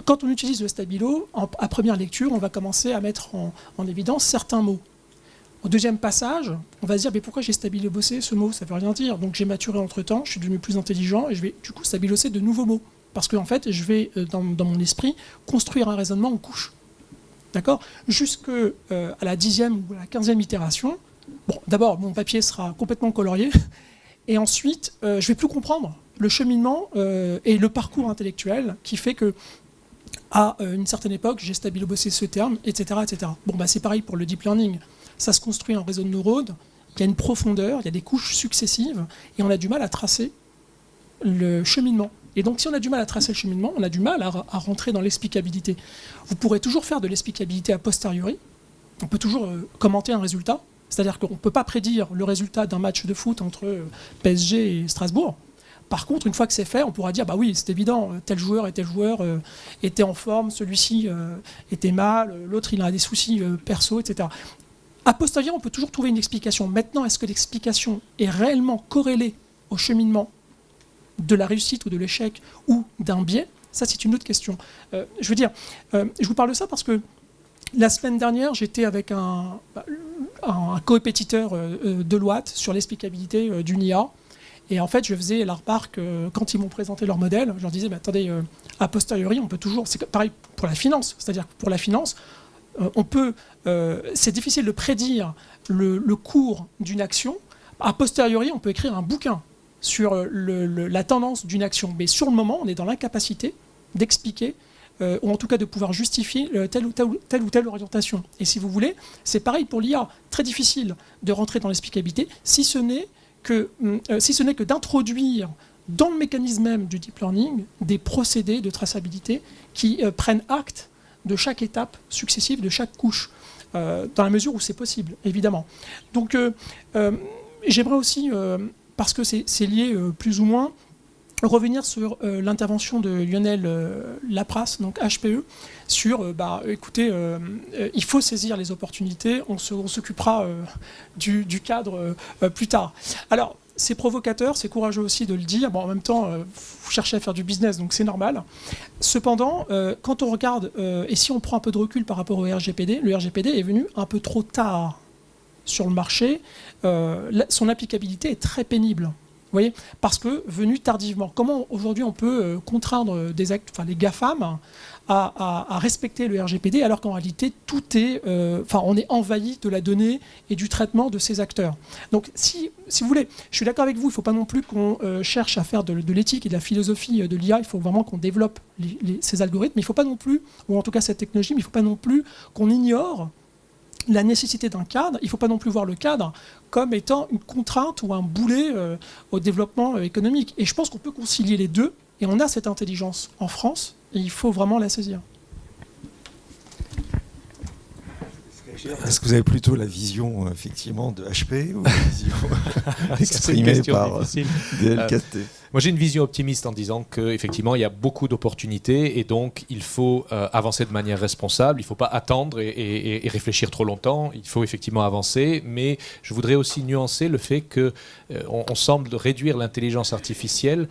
quand on utilise le stabilo, à première lecture, on va commencer à mettre en évidence certains mots. Au deuxième passage, on va se dire mais pourquoi j'ai stabilobossé ce mot? Ça ne veut rien dire. Donc j'ai maturé entre-temps, je suis devenu plus intelligent et je vais du coup stabilosser de nouveaux mots. Parce qu'en fait, je vais, dans mon esprit, construire un raisonnement en couches. D'accord? Jusqu'à la 10e ou à la 15e itération, bon, d'abord, mon papier sera complètement colorié. Et ensuite, je ne vais plus comprendre le cheminement et le parcours intellectuel qui fait que à une certaine époque, j'ai stabilobossé ce terme, etc. etc. Bon, bah, c'est pareil pour le deep learning. Ça se construit en réseau de neurones, il y a une profondeur, il y a des couches successives, et on a du mal à tracer le cheminement. Et donc, si on a du mal à tracer le cheminement, on a du mal à rentrer dans l'explicabilité. Vous pourrez toujours faire de l'explicabilité a posteriori. On peut toujours commenter un résultat. C'est-à-dire qu'on ne peut pas prédire le résultat d'un match de foot entre PSG et Strasbourg. Par contre, une fois que c'est fait, on pourra dire, bah oui, c'est évident, tel joueur était en forme, celui-ci était mal, l'autre il a des soucis perso, etc. A posteriori, on peut toujours trouver une explication. Maintenant, est-ce que l'explication est réellement corrélée au cheminement de la réussite ou de l'échec ou d'un biais? Ça, c'est une autre question. Je veux dire, je vous parle de ça parce que la semaine dernière, j'étais avec un coépétiteur Deloitte sur l'explicabilité d'une IA. Et en fait, je faisais la remarque, quand ils m'ont présenté leur modèle, je leur disais, mais attendez, a posteriori, on peut toujours... C'est pareil pour la finance. C'est-à-dire que pour la finance, c'est difficile de prédire le cours d'une action. A posteriori, on peut écrire un bouquin sur la tendance d'une action. Mais sur le moment, on est dans l'incapacité d'expliquer, ou en tout cas de pouvoir justifier telle ou telle orientation. Et si vous voulez, c'est pareil pour l'IA. Très difficile de rentrer dans l'explicabilité, si ce n'est que d'introduire dans le mécanisme même du deep learning des procédés de traçabilité qui prennent acte de chaque étape successive, de chaque couche. dans la mesure où c'est possible, évidemment. Donc, j'aimerais aussi, parce que c'est lié plus ou moins, revenir sur l'intervention de Lionel Lapras, donc HPE, sur, écoutez, il faut saisir les opportunités, on s'occupera du cadre plus tard. Alors, c'est provocateur, c'est courageux aussi de le dire. Bon, en même temps, vous cherchez à faire du business, donc c'est normal. Cependant, quand on regarde, et si on prend un peu de recul par rapport au RGPD, le RGPD est venu un peu trop tard sur le marché. Son applicabilité est très pénible. Vous voyez, parce que venu tardivement. Comment aujourd'hui on peut contraindre les GAFAM à respecter le RGPD alors qu'en réalité tout est, on est envahi de la donnée et du traitement de ces acteurs. Donc si vous voulez, je suis d'accord avec vous, il ne faut pas non plus qu'on cherche à faire de l'éthique et de la philosophie de l'IA, il faut vraiment qu'on développe ces algorithmes, mais il ne faut pas non plus, ou en tout cas cette technologie, mais il ne faut pas non plus qu'on ignore la nécessité d'un cadre. Il ne faut pas non plus voir le cadre comme étant une contrainte ou un boulet au développement économique. Et je pense qu'on peut concilier les deux, et on a cette intelligence en France, et il faut vraiment la saisir. Est-ce que vous avez plutôt la vision effectivement de HP ou la vision exprimée par DLKT? Moi, j'ai une vision optimiste en disant qu'effectivement, il y a beaucoup d'opportunités et donc il faut avancer de manière responsable. Il ne faut pas attendre et réfléchir trop longtemps. Il faut effectivement avancer. Mais je voudrais aussi nuancer le fait qu'on semble réduire l'intelligence artificielle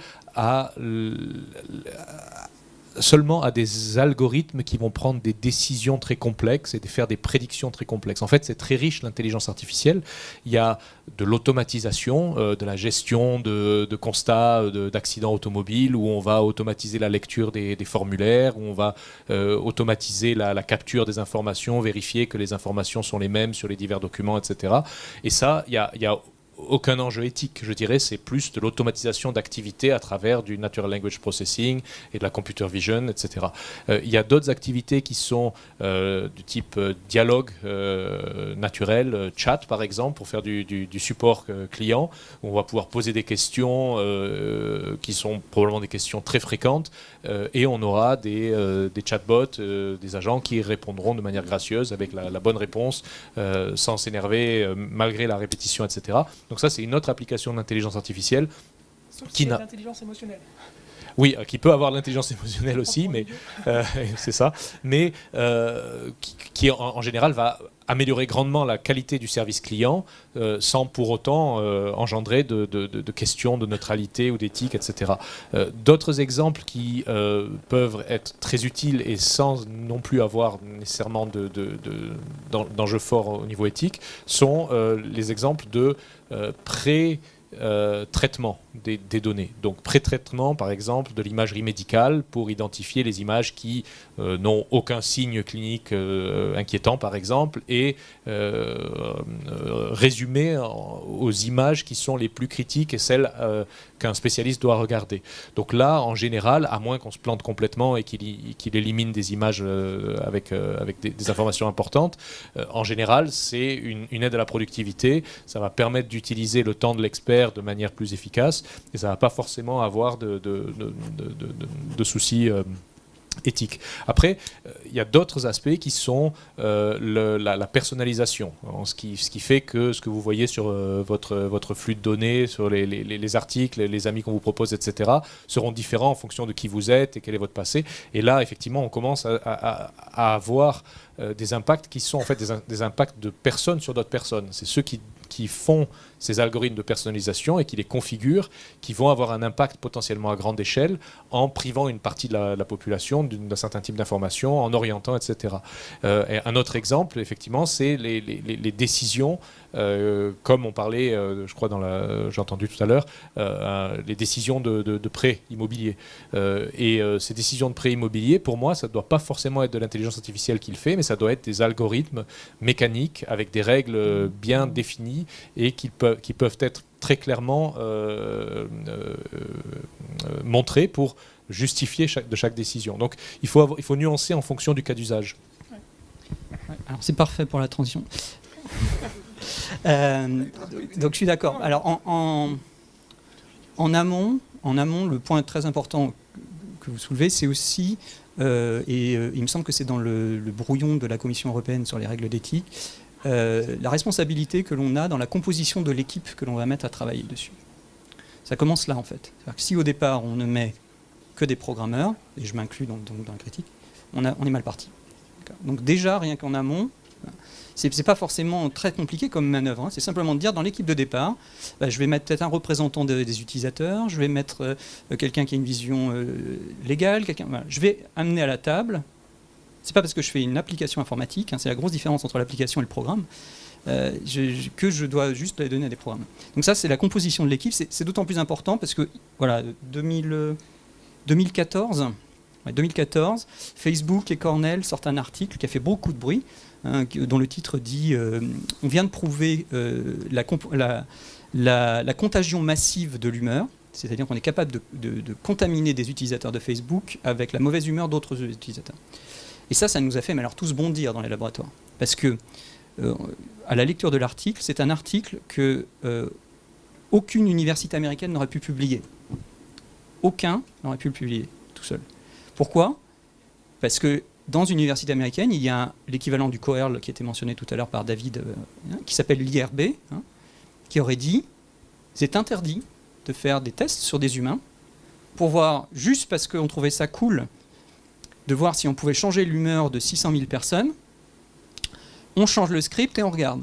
seulement à des algorithmes qui vont prendre des décisions très complexes et faire des prédictions très complexes. En fait, c'est très riche l'intelligence artificielle. Il y a de l'automatisation, de la gestion de constats d'accidents automobiles, où on va automatiser la lecture des formulaires, où on va automatiser la capture des informations, vérifier que les informations sont les mêmes sur les divers documents, etc. Et ça, il y a aucun enjeu éthique, je dirais, c'est plus de l'automatisation d'activités à travers du Natural Language Processing et de la Computer Vision, etc. Il y a d'autres activités qui sont du type dialogue naturel, chat par exemple, pour faire du support client, où on va pouvoir poser des questions qui sont probablement des questions très fréquentes, et on aura des chatbots, des agents qui répondront de manière gracieuse avec la bonne réponse, sans s'énerver, malgré la répétition, etc. Donc ça, c'est une autre application de l'intelligence artificielle. Sauf qui n'a l'intelligence émotionnelle. Oui, qui peut avoir l'intelligence émotionnelle aussi, mais c'est ça. Mais qui en général va améliorer grandement la qualité du service client, sans pour autant engendrer de questions de neutralité ou d'éthique, etc. D'autres exemples qui peuvent être très utiles et sans non plus avoir nécessairement d'enjeux forts au niveau éthique sont les exemples de traitement des données. Donc pré-traitement, par exemple, de l'imagerie médicale pour identifier les images qui n'ont aucun signe clinique inquiétant, par exemple, et résumer aux images qui sont les plus critiques et celles qu'un spécialiste doit regarder. Donc là, en général, à moins qu'on se plante complètement et qu'il élimine des images avec des informations importantes, en général, c'est une aide à la productivité. Ça va permettre d'utiliser le temps de l'expert de manière plus efficace et ça ne va pas forcément avoir de soucis éthique. Après, il y a d'autres aspects qui sont la personnalisation. Ce qui fait que ce que vous voyez sur votre flux de données, sur les articles, les amis qu'on vous propose, etc., seront différents en fonction de qui vous êtes et quel est votre passé. Et là, effectivement, on commence à avoir des impacts qui sont en fait des impacts de personnes sur d'autres personnes. C'est ceux qui font ces algorithmes de personnalisation et qui les configurent, qui vont avoir un impact potentiellement à grande échelle en privant une partie de la population d'un certain type d'informations, en orientant, etc. Et un autre exemple, effectivement, c'est les décisions, comme on parlait, je crois, j'ai entendu tout à l'heure, les décisions de prêt immobilier. Ces décisions de prêt immobilier, pour moi, ça ne doit pas forcément être de l'intelligence artificielle qui le fait, mais ça doit être des algorithmes mécaniques avec des règles bien définies et qui peuvent être très clairement montrées pour justifier chaque décision. Donc il faut nuancer en fonction du cas d'usage. Ouais, alors c'est parfait pour la transition. Donc je suis d'accord. Alors en amont, le point très important vous soulevez, c'est aussi, il me semble que c'est dans le brouillon de la Commission européenne sur les règles d'éthique, la responsabilité que l'on a dans la composition de l'équipe que l'on va mettre à travailler dessus. Ça commence là en fait. C'est-à-dire que si au départ on ne met que des programmeurs, et je m'inclus donc dans la critique, on est mal parti. Donc déjà, rien qu'en amont, c'est pas forcément très compliqué comme manœuvre, hein. C'est simplement de dire dans l'équipe de départ, je vais mettre peut-être un représentant des utilisateurs, je vais mettre quelqu'un qui a une vision légale, je vais amener à la table. C'est pas parce que je fais une application informatique, hein, c'est la grosse différence entre l'application et le programme, que je dois juste les donner à des programmes. Donc ça, c'est la composition de l'équipe. C'est d'autant plus important parce que, voilà, 2014, Facebook et Cornell sortent un article qui a fait beaucoup de bruit, hein, dont le titre dit on vient de prouver la contagion massive de l'humeur, c'est-à-dire qu'on est capable de contaminer des utilisateurs de Facebook avec la mauvaise humeur d'autres utilisateurs. Et ça nous a fait alors tous bondir dans les laboratoires. Parce que, à la lecture de l'article, c'est un article que aucune université américaine n'aurait pu publier. Aucun n'aurait pu le publier tout seul. Pourquoi ? Parce que dans une université américaine, il y a l'équivalent du COERL qui était mentionné tout à l'heure par David, qui s'appelle l'IRB, hein, qui aurait dit c'est interdit de faire des tests sur des humains pour voir, juste parce qu'on trouvait ça cool, de voir si on pouvait changer l'humeur de 600 000 personnes, on change le script et on regarde.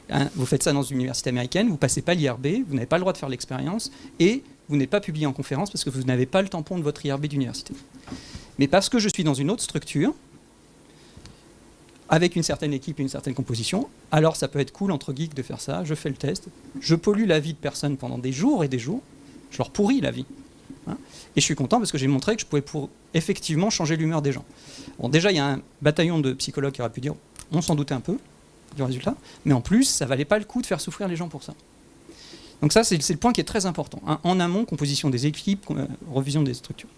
Hein, vous faites ça dans une université américaine, vous ne passez pas l'IRB, vous n'avez pas le droit de faire l'expérience, et vous n'êtes pas publié en conférence parce que vous n'avez pas le tampon de votre IRB d'université. Mais parce que je suis dans une autre structure, avec une certaine équipe et une certaine composition, alors ça peut être cool entre geeks de faire ça, je fais le test, je pollue la vie de personnes pendant des jours et des jours, je leur pourris la vie. Hein, et je suis content parce que j'ai montré que je pouvais effectivement changer l'humeur des gens. Bon, déjà, il y a un bataillon de psychologues qui aurait pu dire, on s'en doutait un peu du résultat, mais en plus, ça valait pas le coup de faire souffrir les gens pour ça. Donc ça, c'est le point qui est très important. Hein. En amont, composition des équipes, revision des structures.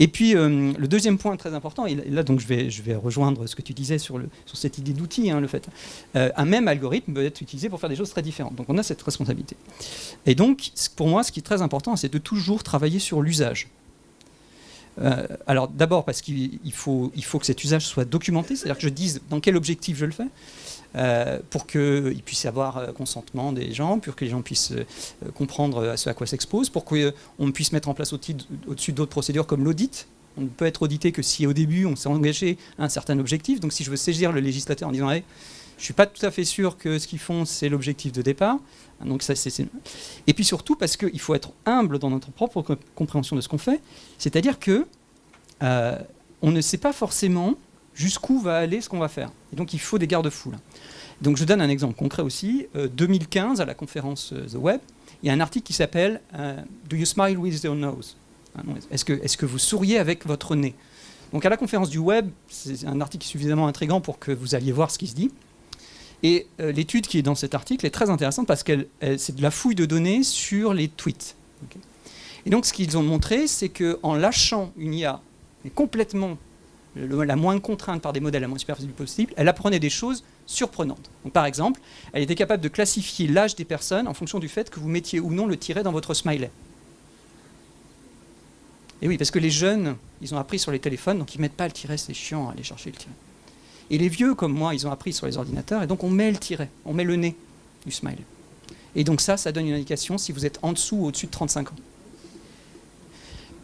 Et puis, le deuxième point très important, et là, donc, je vais rejoindre ce que tu disais sur cette idée d'outil, hein, le fait. Un même algorithme peut être utilisé pour faire des choses très différentes. Donc, on a cette responsabilité. Et donc, pour moi, ce qui est très important, c'est de toujours travailler sur l'usage. Alors, d'abord, parce qu'il faut que cet usage soit documenté, c'est-à-dire que je dise dans quel objectif je le fais, pour qu'il puisse y avoir consentement des gens, pour que les gens puissent comprendre à ce à quoi s'exposent, pour qu'on puisse mettre en place au-dessus d'autres procédures comme l'audit. On ne peut être audité que si au début on s'est engagé à un certain objectif. Donc si je veux saisir le législateur en disant hey, je ne suis pas tout à fait sûr que ce qu'ils font c'est l'objectif de départ. Donc ça, Et puis surtout parce qu'il faut être humble dans notre propre compréhension de ce qu'on fait. C'est-à-dire que on ne sait pas forcément jusqu'où va aller ce qu'on va faire. Et donc il faut des garde-fous. Donc je donne un exemple concret aussi. 2015, à la conférence The Web, il y a un article qui s'appelle Do you smile with your nose? Est-ce que vous souriez avec votre nez? Donc à la conférence du Web, c'est un article suffisamment intriguant pour que vous alliez voir ce qui se dit. Et l'étude qui est dans cet article est très intéressante parce que c'est de la fouille de données sur les tweets. Okay. Et donc ce qu'ils ont montré, c'est qu'en lâchant une IA complètement la moins contrainte par des modèles la moins superficielle possible, elle apprenait des choses surprenantes. Donc, par exemple, elle était capable de classifier l'âge des personnes en fonction du fait que vous mettiez ou non le tiret dans votre smiley. Et oui, parce que les jeunes, ils ont appris sur les téléphones, donc ils ne mettent pas le tiret, c'est chiant à aller chercher le tiret. Et les vieux, comme moi, ils ont appris sur les ordinateurs, et donc on met le tiret, on met le nez du smiley. Et donc ça donne une indication si vous êtes en dessous ou au-dessus de 35 ans.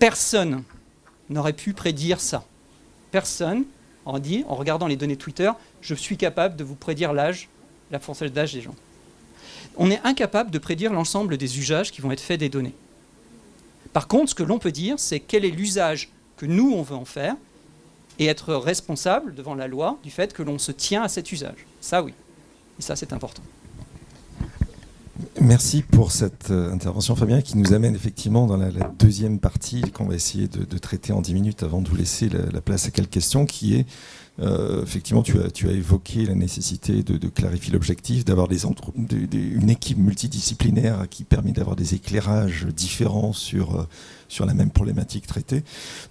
Personne n'aurait pu prédire ça. Personne, en regardant les données Twitter, je suis capable de vous prédire l'âge, la fourchette d'âge des gens. On est incapable de prédire l'ensemble des usages qui vont être faits des données. Par contre, ce que l'on peut dire, c'est quel est l'usage que nous, on veut en faire, et être responsable devant la loi du fait que l'on se tient à cet usage. Ça, oui. Et ça, c'est important. Merci pour cette intervention, Fabien, qui nous amène effectivement dans la deuxième partie qu'on va essayer de traiter en 10 minutes avant de vous laisser la place à quelques questions, qui est, effectivement, tu as évoqué la nécessité de clarifier l'objectif, d'avoir une équipe multidisciplinaire qui permet d'avoir des éclairages différents sur la même problématique traitée.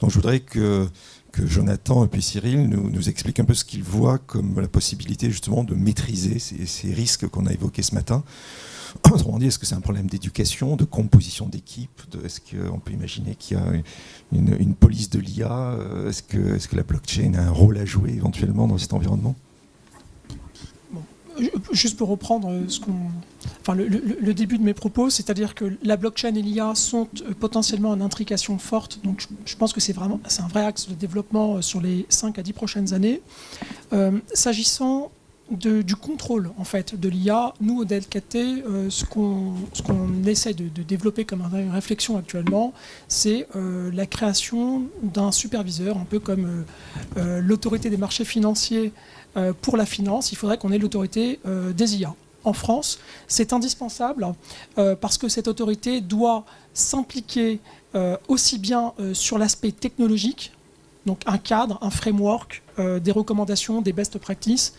Donc je voudrais que Jonathan et puis Cyril nous expliquent un peu ce qu'ils voient comme la possibilité justement de maîtriser ces risques qu'on a évoqués ce matin, autrement dit, est-ce que c'est un problème d'éducation, de composition d'équipe, est-ce qu'on peut imaginer qu'il y a une police de l'IA, est-ce que la blockchain a un rôle à jouer éventuellement dans cet environnement? Juste pour reprendre le début de mes propos, c'est-à-dire que la blockchain et l'IA sont potentiellement en intrication forte, donc je pense que c'est un vrai axe de développement sur les 5 à 10 prochaines années. S'agissant du contrôle en fait, de l'IA, nous au DL4T, ce qu'on essaie de développer comme une réflexion actuellement, c'est la création d'un superviseur, un peu comme l'autorité des marchés financiers pour la finance. Il faudrait qu'on ait l'autorité des IA. En France, c'est indispensable parce que cette autorité doit s'impliquer aussi bien sur l'aspect technologique, donc un cadre, un framework, des recommandations, des best practices,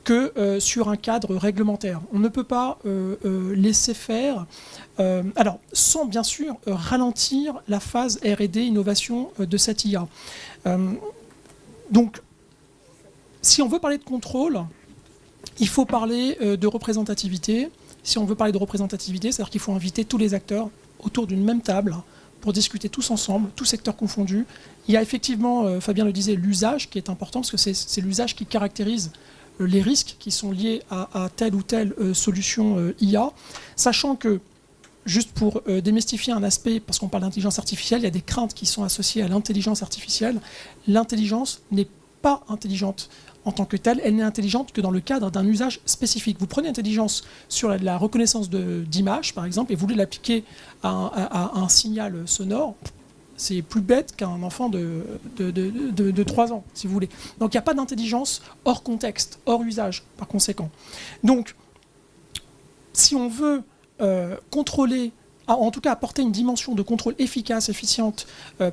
que sur un cadre réglementaire. On ne peut pas laisser faire, sans bien sûr ralentir la phase R&D, innovation de cette IA. Donc, si on veut parler de contrôle, il faut parler de représentativité. Si on veut parler de représentativité, c'est-à-dire qu'il faut inviter tous les acteurs autour d'une même table pour discuter tous ensemble, tous secteurs confondus. Il y a effectivement, Fabien le disait, l'usage qui est important, parce que c'est l'usage qui caractérise les risques qui sont liés à telle ou telle solution IA, sachant que, juste pour démystifier un aspect, parce qu'on parle d'intelligence artificielle, il y a des craintes qui sont associées à l'intelligence artificielle. L'intelligence n'est pas intelligente en tant que telle, elle n'est intelligente que dans le cadre d'un usage spécifique. Vous prenez l'intelligence sur la reconnaissance d'images, par exemple, et vous voulez l'appliquer à un signal sonore, c'est plus bête qu'un enfant de 3 ans, si vous voulez. Donc il n'y a pas d'intelligence hors contexte, hors usage, par conséquent. Donc, si on veut contrôler, en tout cas apporter une dimension de contrôle efficace, efficiente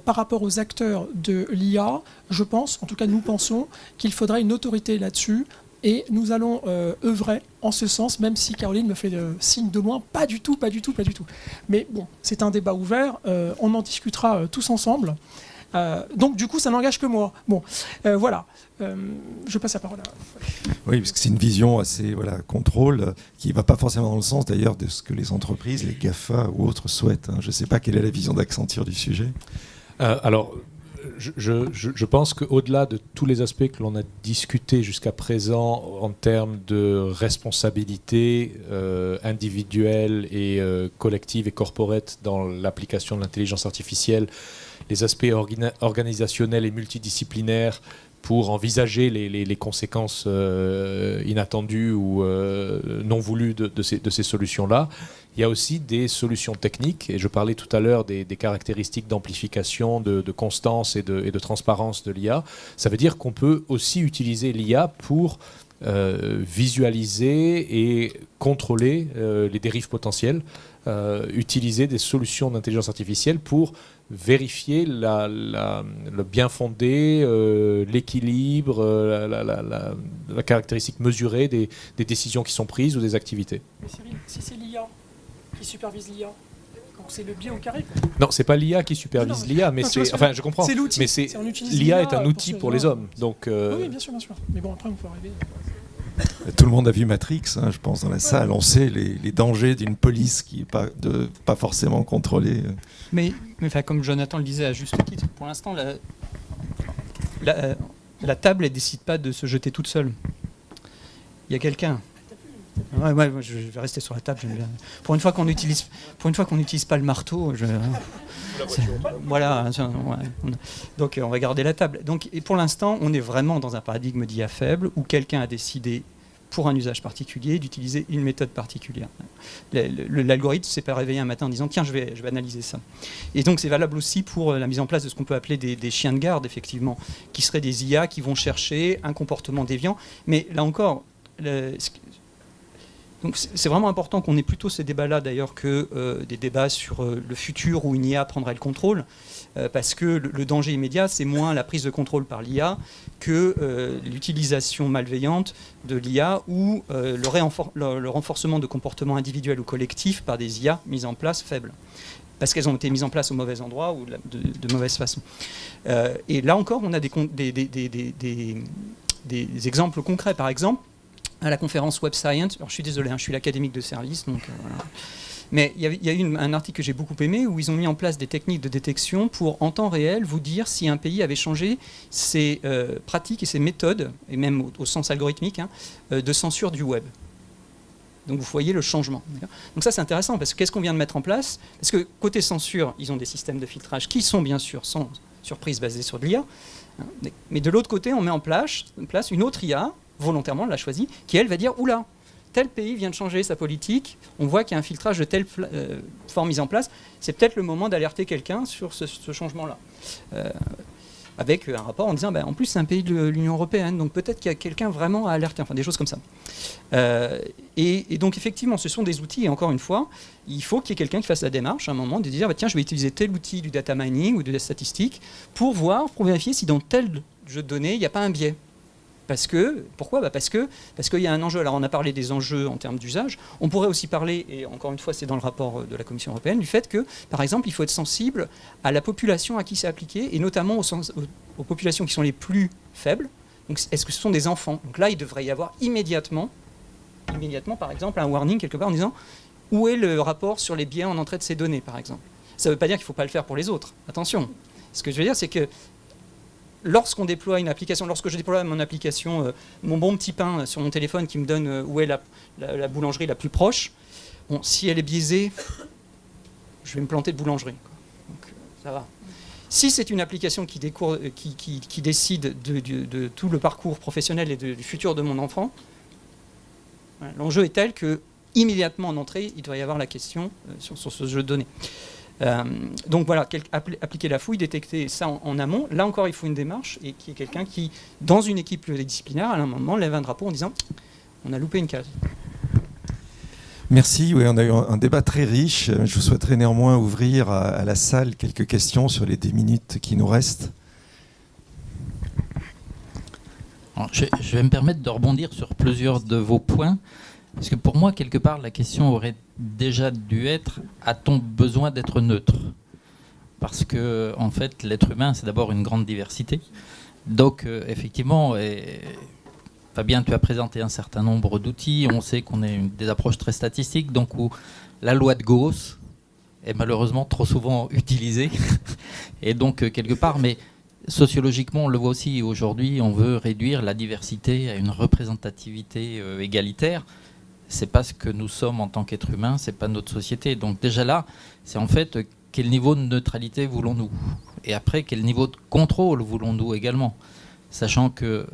par rapport aux acteurs de l'IA, je pense, en tout cas nous pensons, qu'il faudrait une autorité là-dessus, et nous allons œuvrer en ce sens, même si Caroline me fait signe de loin, pas du tout. Mais bon, c'est un débat ouvert, on en discutera tous ensemble. Donc du coup, ça n'engage que moi. Bon, voilà. Je passe la parole à... Oui, parce que c'est une vision assez contrôle, qui ne va pas forcément dans le sens d'ailleurs de ce que les entreprises, les GAFA ou autres souhaitent. Je ne sais pas quelle est la vision d'Accenture du sujet. Alors, je pense qu'au-delà de tous les aspects que l'on a discutés jusqu'à présent en termes de responsabilité individuelle et collective et corporate dans l'application de l'intelligence artificielle, les aspects organisationnels et multidisciplinaires pour envisager les conséquences inattendues ou non voulues de ces solutions-là. Il y a aussi des solutions techniques, et je parlais tout à l'heure des caractéristiques d'amplification, de constance et de transparence de l'IA. Ça veut dire qu'on peut aussi utiliser l'IA pour visualiser et contrôler les dérives potentielles, utiliser des solutions d'intelligence artificielle pour vérifier le bien fondé, l'équilibre, la caractéristique mesurée des décisions qui sont prises ou des activités. Mais Cyril, si c'est l'IA qui supervise l'IA, donc c'est le biais au carré, quoi. Non, c'est pas l'IA qui supervise l'IA, mais c'est... Enfin, je comprends. C'est l'outil. Mais l'IA est un outil pour les hommes. Donc, oui, bien sûr. Mais bon, après, on peut arriver... Tout le monde a vu Matrix, je pense, dans la salle. On sait les dangers d'une police qui n'est pas forcément contrôlée. Mais comme Jonathan le disait à juste titre, pour l'instant, la table, elle ne décide pas de se jeter toute seule. Il y a quelqu'un. Ouais, je vais rester sur la table. Pour une fois qu'on n'utilise pas le marteau, voilà. Donc on va garder la table. Donc, et pour l'instant, on est vraiment dans un paradigme d'IA faible où quelqu'un a décidé, pour un usage particulier, d'utiliser une méthode particulière. L'algorithme ne s'est pas réveillé un matin en disant « Tiens, je vais analyser ça ». Et donc c'est valable aussi pour la mise en place de ce qu'on peut appeler des chiens de garde, effectivement, qui seraient des IA qui vont chercher un comportement déviant. Mais là encore... Donc c'est vraiment important qu'on ait plutôt ces débats-là d'ailleurs que des débats sur le futur où une IA prendrait le contrôle, parce que le danger immédiat, c'est moins la prise de contrôle par l'IA que l'utilisation malveillante de l'IA ou le renforcement de comportements individuels ou collectifs par des IA mises en place faibles, parce qu'elles ont été mises en place au mauvais endroit ou de mauvaise façon. Et là encore, on a des exemples concrets. Par exemple, à la conférence Web Science. Alors, je suis désolé, je suis l'académique de service, donc voilà. Mais il y a eu un article que j'ai beaucoup aimé où ils ont mis en place des techniques de détection pour, en temps réel, vous dire si un pays avait changé ses pratiques et ses méthodes, et même au sens algorithmique, de censure du web. Donc vous voyez le changement. Donc ça c'est intéressant parce que qu'est-ce qu'on vient de mettre en place? Parce que côté censure, ils ont des systèmes de filtrage qui sont bien sûr sans surprise basés sur de l'IA. Mais de l'autre côté, on met en place une autre IA, volontairement on l'a choisie, qui elle va dire oula, tel pays vient de changer sa politique, on voit qu'il y a un filtrage de telle forme mise en place, c'est peut-être le moment d'alerter quelqu'un sur ce changement-là. Avec un rapport en disant, en plus c'est un pays de l'Union européenne, donc peut-être qu'il y a quelqu'un vraiment à alerter, enfin des choses comme ça. Et donc effectivement, ce sont des outils, et encore une fois, il faut qu'il y ait quelqu'un qui fasse la démarche à un moment de dire, tiens, je vais utiliser tel outil du data mining ou de la statistique pour vérifier si dans tel jeu de données, il n'y a pas un biais. Pourquoi ? Parce qu'il y a un enjeu. Alors on a parlé des enjeux en termes d'usage. On pourrait aussi parler, et encore une fois c'est dans le rapport de la Commission européenne, du fait que, par exemple, il faut être sensible à la population à qui c'est appliqué, et notamment aux populations qui sont les plus faibles. Donc est-ce que ce sont des enfants ? Donc là, il devrait y avoir immédiatement, par exemple, un warning quelque part en disant où est le rapport sur les biais en entrée de ces données, par exemple. Ça ne veut pas dire qu'il ne faut pas le faire pour les autres. Attention. Ce que je veux dire, c'est que lorsqu'on déploie une application, lorsque je déploie mon application, mon bon petit pain sur mon téléphone qui me donne où est la boulangerie la plus proche, bon, si elle est biaisée, je vais me planter de boulangerie. Donc, ça va. Si c'est une application qui décide de tout le parcours professionnel et du futur de mon enfant, voilà, l'enjeu est tel que immédiatement en entrée, il doit y avoir la question sur ce jeu de données. Donc voilà, appliquer la fouille, détecter ça en amont. Là encore, il faut une démarche et qu'il y ait quelqu'un qui, dans une équipe pluridisciplinaire, à un moment, lève un drapeau en disant on a loupé une case. Merci, oui, on a eu un débat très riche. Je souhaiterais néanmoins ouvrir à la salle quelques questions sur les 10 minutes qui nous restent. Alors, je vais me permettre de rebondir sur plusieurs de vos points. Parce que pour moi, quelque part, la question aurait déjà dû être « a-t-on besoin d'être neutre ?» Parce que, en fait, l'être humain, c'est d'abord une grande diversité. Donc, effectivement, Fabien, tu as présenté un certain nombre d'outils. On sait qu'on a des approches très statistiques, donc où la loi de Gauss est malheureusement trop souvent utilisée. Et donc, quelque part, mais sociologiquement, on le voit aussi aujourd'hui, on veut réduire la diversité à une représentativité égalitaire. C'est pas ce que nous sommes en tant qu'êtres humains, c'est pas notre société. Donc déjà là, c'est en fait quel niveau de neutralité voulons-nous ? Et après, quel niveau de contrôle voulons-nous également ? Sachant que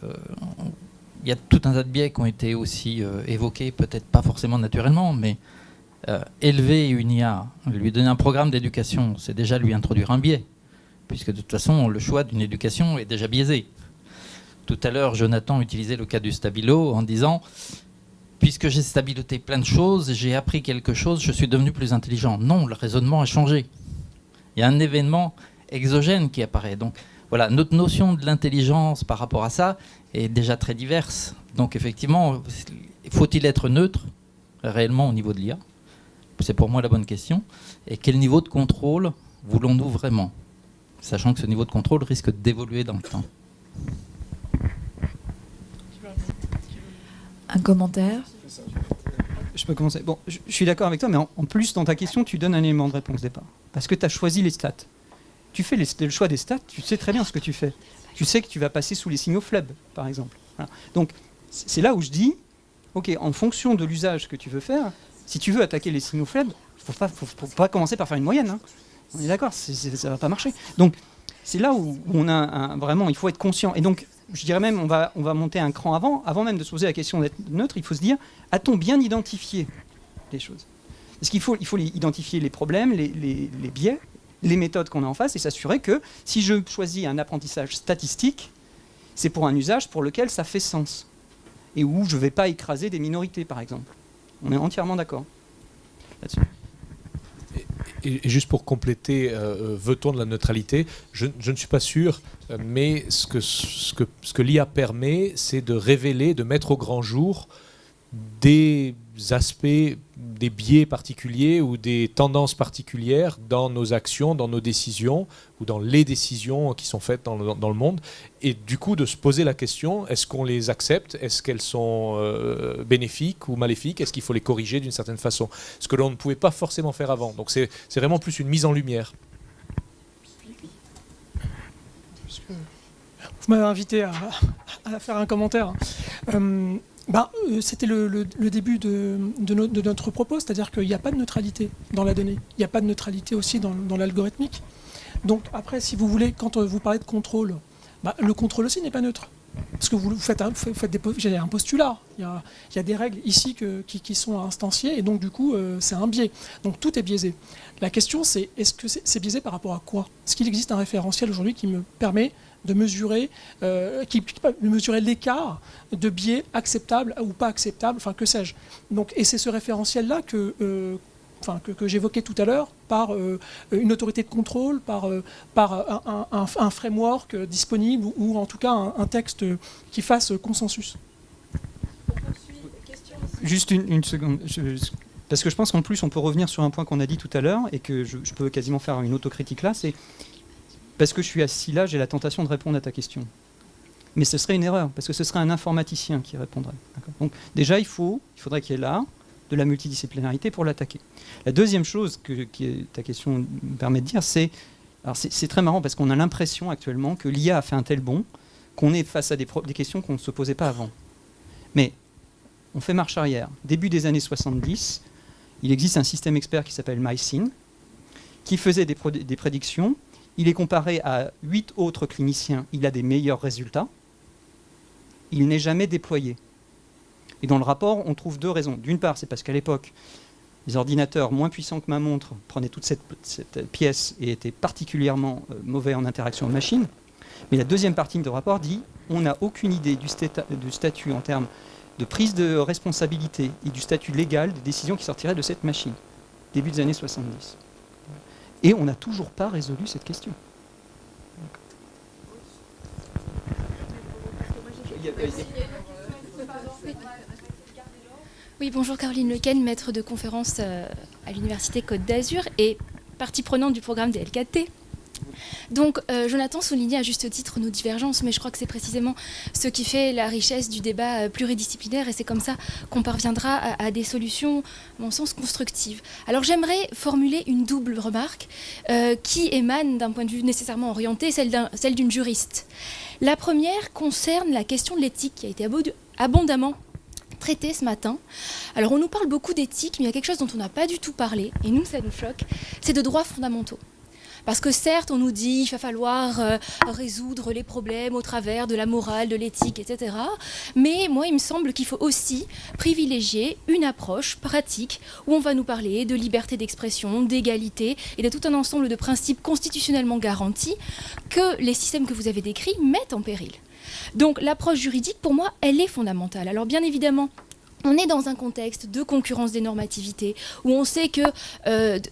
y a tout un tas de biais qui ont été aussi évoqués, peut-être pas forcément naturellement, mais élever une IA, lui donner un programme d'éducation, c'est déjà lui introduire un biais, puisque de toute façon, le choix d'une éducation est déjà biaisé. Tout à l'heure, Jonathan utilisait le cas du stabilo en disant... Puisque j'ai stabiloté plein de choses, j'ai appris quelque chose, je suis devenu plus intelligent. Non, le raisonnement a changé. Il y a un événement exogène qui apparaît. Donc voilà, notre notion de l'intelligence par rapport à ça est déjà très diverse. Donc effectivement, faut-il être neutre réellement au niveau de l'IA ? C'est pour moi la bonne question. Et quel niveau de contrôle voulons-nous vraiment ? Sachant que ce niveau de contrôle risque d'évoluer dans le temps. Un commentaire ? Je peux commencer. Bon, je suis d'accord avec toi, mais en plus, dans ta question, tu donnes un élément de réponse départ. Parce que tu as choisi les stats. Tu fais le choix des stats, tu sais très bien ce que tu fais. Tu sais que tu vas passer sous les signaux faibles, par exemple. Voilà. Donc, c'est là où je dis, OK, en fonction de l'usage que tu veux faire, si tu veux attaquer les signaux faibles, il ne faut pas commencer par faire une moyenne. Hein. On est d'accord, ça ne va pas marcher. Donc, c'est là où on a vraiment, il faut être conscient. Et donc, je dirais même, on va monter un cran avant même de se poser la question d'être neutre, il faut se dire, a-t-on bien identifié les choses ? Parce qu'il faut identifier les problèmes, les biais, les méthodes qu'on a en face, et s'assurer que si je choisis un apprentissage statistique, c'est pour un usage pour lequel ça fait sens. Et où je ne vais pas écraser des minorités, par exemple. On est entièrement d'accord là-dessus. Et juste pour compléter, veut-on de la neutralité ? Je ne suis pas sûr, mais ce que l'IA permet, c'est de révéler, de mettre au grand jour des aspects des biais particuliers ou des tendances particulières dans nos actions, dans nos décisions ou dans les décisions qui sont faites dans le monde. Et du coup, de se poser la question, est-ce qu'on les accepte? Est-ce qu'elles sont bénéfiques ou maléfiques? Est-ce qu'il faut les corriger d'une certaine façon? Ce que l'on ne pouvait pas forcément faire avant. Donc c'est vraiment plus une mise en lumière. Vous m'avez invité à faire un commentaire. C'était le début de notre propos, c'est-à-dire qu'il n'y a pas de neutralité dans la donnée. Il n'y a pas de neutralité aussi dans l'algorithmique. Donc après, si vous voulez, quand vous parlez de contrôle, le contrôle aussi n'est pas neutre. Parce que vous faites un postulat. Il y a des règles ici qui sont instanciées, et donc du coup, c'est un biais. Donc tout est biaisé. La question, c'est est-ce que c'est biaisé par rapport à quoi? Est-ce qu'il existe un référentiel aujourd'hui qui me permet de mesurer, l'écart de biais acceptable ou pas acceptable, enfin que sais-je. Donc, et c'est ce référentiel-là que j'évoquais tout à l'heure, par une autorité de contrôle, par un framework disponible, ou en tout cas un texte qui fasse consensus. Juste une seconde. Parce que je pense qu'en plus, on peut revenir sur un point qu'on a dit tout à l'heure, et que je peux quasiment faire une autocritique là, c'est parce que je suis assis là, j'ai la tentation de répondre à ta question. Mais ce serait une erreur, parce que ce serait un informaticien qui répondrait. Donc déjà, il faudrait qu'il y ait là de la multidisciplinarité pour l'attaquer. La deuxième chose que ta question me permet de dire, c'est très marrant, parce qu'on a l'impression actuellement que l'IA a fait un tel bond qu'on est face à des questions qu'on ne se posait pas avant. Mais on fait marche arrière. Début des années 70, il existe un système expert qui s'appelle MySyn, qui faisait des prédictions. Il est comparé à 8 autres cliniciens, il a des meilleurs résultats. Il n'est jamais déployé. Et dans le rapport, on trouve deux raisons. D'une part, c'est parce qu'à l'époque, les ordinateurs moins puissants que ma montre prenaient toute cette pièce et étaient particulièrement mauvais en interaction de machine. Mais la deuxième partie du rapport dit on n'a aucune idée du statut en termes de prise de responsabilité et du statut légal des décisions qui sortiraient de cette machine, début des années 70. Et on n'a toujours pas résolu cette question. Oui, bonjour Caroline Lequen, maître de conférence à l'Université Côte d'Azur et partie prenante du programme des LKT. Donc Jonathan soulignait à juste titre nos divergences, mais je crois que c'est précisément ce qui fait la richesse du débat pluridisciplinaire, et c'est comme ça qu'on parviendra à des solutions, à mon sens, constructives. Alors j'aimerais formuler une double remarque qui émane d'un point de vue nécessairement orienté, celle d'une juriste. La première concerne la question de l'éthique qui a été abondamment traitée ce matin. Alors on nous parle beaucoup d'éthique, mais il y a quelque chose dont on n'a pas du tout parlé, et nous ça nous choque, c'est de droits fondamentaux. Parce que certes, on nous dit qu'il va falloir résoudre les problèmes au travers de la morale, de l'éthique, etc. Mais moi, il me semble qu'il faut aussi privilégier une approche pratique où on va nous parler de liberté d'expression, d'égalité et de tout un ensemble de principes constitutionnellement garantis que les systèmes que vous avez décrits mettent en péril. Donc l'approche juridique, pour moi, elle est fondamentale. Alors bien évidemment, on est dans un contexte de concurrence des normativités où on sait que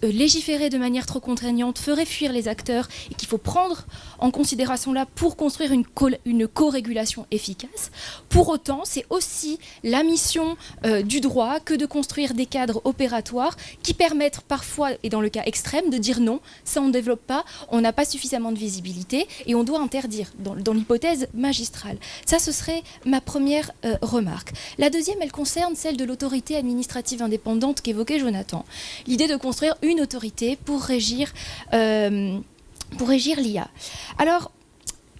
légiférer de manière trop contraignante ferait fuir les acteurs et qu'il faut prendre en considération là pour construire une co-régulation efficace. Pour autant, c'est aussi la mission du droit que de construire des cadres opératoires qui permettent parfois, et dans le cas extrême, de dire non, ça on ne développe pas, on n'a pas suffisamment de visibilité et on doit interdire dans l'hypothèse magistrale. Ça, ce serait ma première remarque. La deuxième, elle concerne celle de l'autorité administrative indépendante qu'évoquait Jonathan. L'idée de construire une autorité pour régir l'IA. Alors,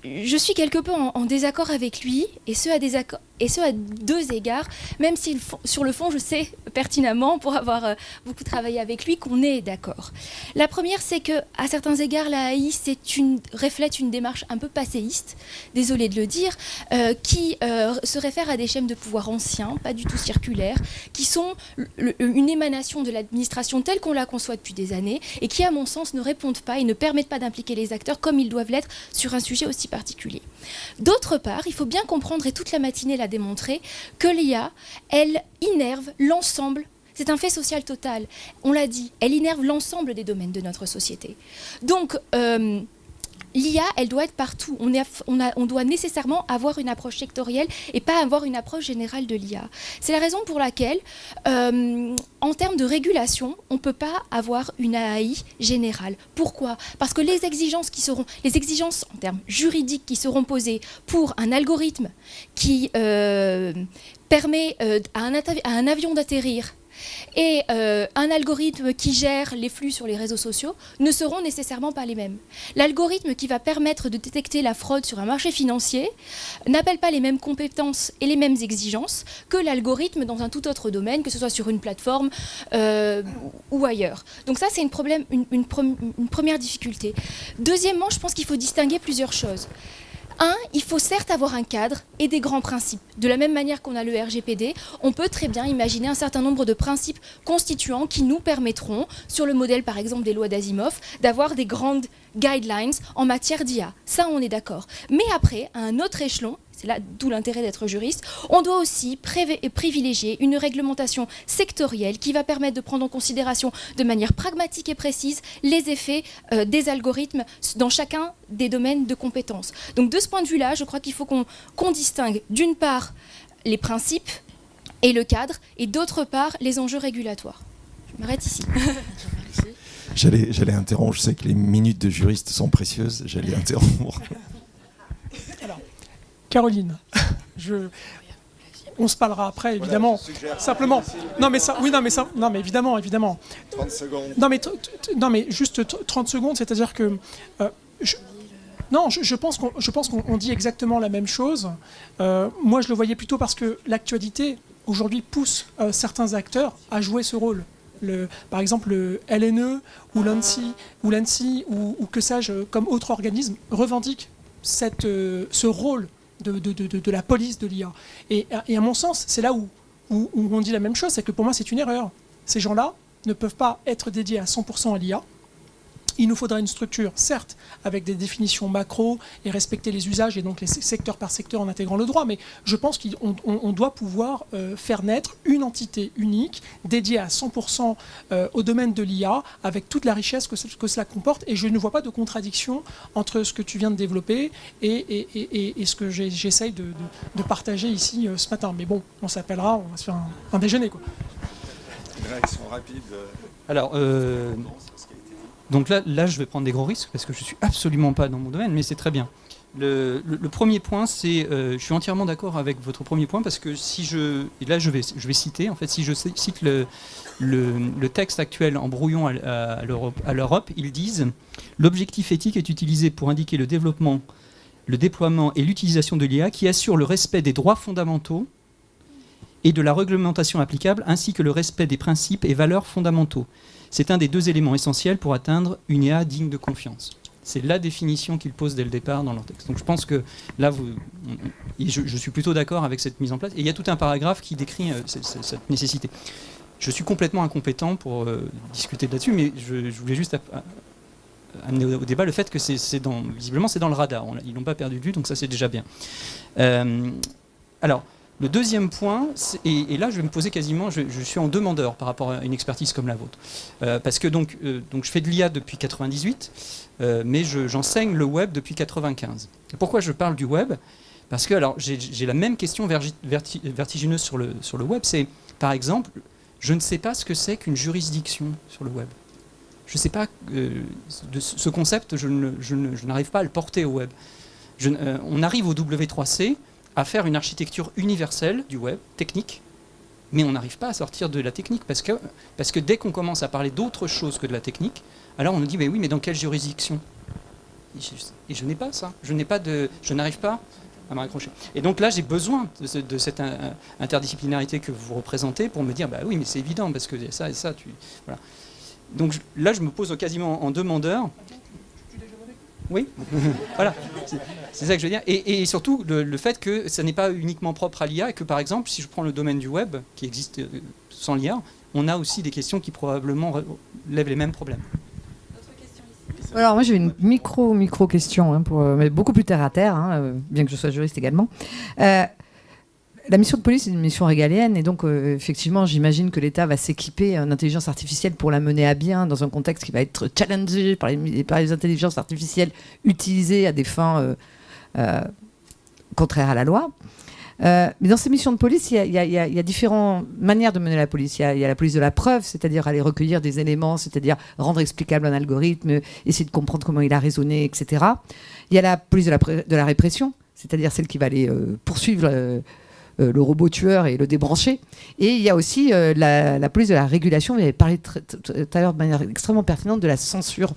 je suis quelque peu en désaccord avec lui, et ce à deux égards, même si sur le fond, je sais pertinemment, pour avoir beaucoup travaillé avec lui, qu'on est d'accord. La première, c'est qu'à certains égards, la AI reflète une démarche un peu passéiste, désolé de le dire, qui se réfère à des schèmes de pouvoir anciens, pas du tout circulaires, qui sont une émanation de l'administration telle qu'on la conçoit depuis des années, et qui, à mon sens, ne répondent pas et ne permettent pas d'impliquer les acteurs comme ils doivent l'être sur un sujet aussi particulier. D'autre part, il faut bien comprendre, et toute la matinée l'a démontré, que l'IA, elle innerve l'ensemble. C'est un fait social total. On l'a dit, elle innerve l'ensemble des domaines de notre société. Donc, l'IA, elle doit être partout. On doit nécessairement avoir une approche sectorielle et pas avoir une approche générale de l'IA. C'est la raison pour laquelle, en termes de régulation, on ne peut pas avoir une AI générale. Pourquoi ? Parce que les exigences en termes juridiques qui seront posées pour un algorithme qui permet à un avion d'atterrir et un algorithme qui gère les flux sur les réseaux sociaux ne seront nécessairement pas les mêmes. L'algorithme qui va permettre de détecter la fraude sur un marché financier n'appelle pas les mêmes compétences et les mêmes exigences que l'algorithme dans un tout autre domaine, que ce soit sur une plateforme ou ailleurs. Donc ça, c'est une première difficulté. Deuxièmement, je pense qu'il faut distinguer plusieurs choses. Il faut certes avoir un cadre et des grands principes. De la même manière qu'on a le RGPD, on peut très bien imaginer un certain nombre de principes constituants qui nous permettront, sur le modèle par exemple des lois d'Asimov, d'avoir des grandes guidelines en matière d'IA. Ça, on est d'accord. Mais après, à un autre échelon, c'est là d'où l'intérêt d'être juriste, on doit aussi privilégier une réglementation sectorielle qui va permettre de prendre en considération de manière pragmatique et précise les effets des algorithmes dans chacun des domaines de compétences. Donc de ce point de vue-là, je crois qu'il faut qu'on distingue d'une part les principes et le cadre, et d'autre part les enjeux régulatoires. Je m'arrête ici. J'allais interrompre, je sais que les minutes de juriste sont précieuses, j'allais interrompre. Alors, Caroline, on se parlera après, évidemment. Voilà, simplement. Non, mais évidemment. 30 secondes. Non, mais juste 30 secondes, c'est-à-dire que je pense qu'on dit exactement la même chose. Moi, je le voyais plutôt parce que l'actualité aujourd'hui pousse certains acteurs à jouer ce rôle. Par exemple, le LNE ou l'ANSSI ou que sais-je, comme autre organisme, revendiquent ce rôle de la police de l'IA. Et à mon sens, c'est là où on dit la même chose, c'est que pour moi, c'est une erreur. Ces gens-là ne peuvent pas être dédiés à 100% à l'IA. Il nous faudra une structure, certes, avec des définitions macro et respecter les usages et donc les secteurs par secteur en intégrant le droit, mais je pense qu'on doit pouvoir faire naître une entité unique dédiée à 100% au domaine de l'IA avec toute la richesse que cela comporte, et je ne vois pas de contradiction entre ce que tu viens de développer et ce que j'essaye de partager ici ce matin. Mais bon, on s'appellera, on va se faire un déjeuner, quoi. Réaction rapide. Alors, donc là, je vais prendre des gros risques parce que je ne suis absolument pas dans mon domaine, mais c'est très bien. Le premier point, c'est, je suis entièrement d'accord avec votre premier point parce que et là je vais citer, en fait, si je cite le texte actuel en brouillon à l'Europe, ils disent « L'objectif éthique est utilisé pour indiquer le développement, le déploiement et l'utilisation de l'IA qui assure le respect des droits fondamentaux et de la réglementation applicable, ainsi que le respect des principes et valeurs fondamentaux. C'est un des deux éléments essentiels pour atteindre une IA digne de confiance. » C'est la définition qu'ils posent dès le départ dans leur texte. Donc je pense que là, je suis plutôt d'accord avec cette mise en place. Et il y a tout un paragraphe qui décrit cette nécessité. Je suis complètement incompétent pour discuter là-dessus, mais je voulais juste amener au débat le fait que visiblement c'est dans le radar. Ils l'ont pas perdu de vue, donc ça c'est déjà bien. Alors, le deuxième point, et là je vais me poser quasiment, je suis en demandeur par rapport à une expertise comme la vôtre. Parce que donc je fais de l'IA depuis 98, mais j'enseigne le web depuis 95. Et pourquoi je parle du web ? Parce que alors, j'ai la même question vertigineuse sur le web, c'est par exemple, je ne sais pas ce que c'est qu'une juridiction sur le web. Je ne sais pas, ce concept, je n'arrive pas à le porter au web. On arrive au W3C à faire une architecture universelle du web, technique, mais on n'arrive pas à sortir de la technique, parce que dès qu'on commence à parler d'autre chose que de la technique, alors on nous dit, mais oui, mais dans quelle juridiction ? Et je n'ai pas ça, je n'arrive pas à me raccrocher. Et donc là, j'ai besoin de cette interdisciplinarité que vous représentez pour me dire, bah oui, mais c'est évident, parce que ça et ça, voilà. Donc là, je me pose quasiment en demandeur. Oui, voilà, c'est ça que je veux dire. Et surtout, le fait que ça n'est pas uniquement propre à l'IA, et que par exemple, si je prends le domaine du web, qui existe sans l'IA, on a aussi des questions qui probablement lèvent les mêmes problèmes. Alors moi, j'ai une micro-question, mais beaucoup plus terre à terre, bien que je sois juriste également. la mission de police est une mission régalienne et donc effectivement j'imagine que l'État va s'équiper en intelligence artificielle pour la mener à bien dans un contexte qui va être challengé par les intelligences artificielles utilisées à des fins contraires à la loi. Mais dans ces missions de police, il y a différentes manières de mener la police. Il y a la police de la preuve, c'est-à-dire aller recueillir des éléments, c'est-à-dire rendre explicable un algorithme, essayer de comprendre comment il a raisonné, etc. Il y a la police de la répression, c'est-à-dire celle qui va aller poursuivre le robot tueur et le débrancher. Et il y a aussi la police de la régulation. Vous avez parlé tout à l'heure de manière extrêmement pertinente de la censure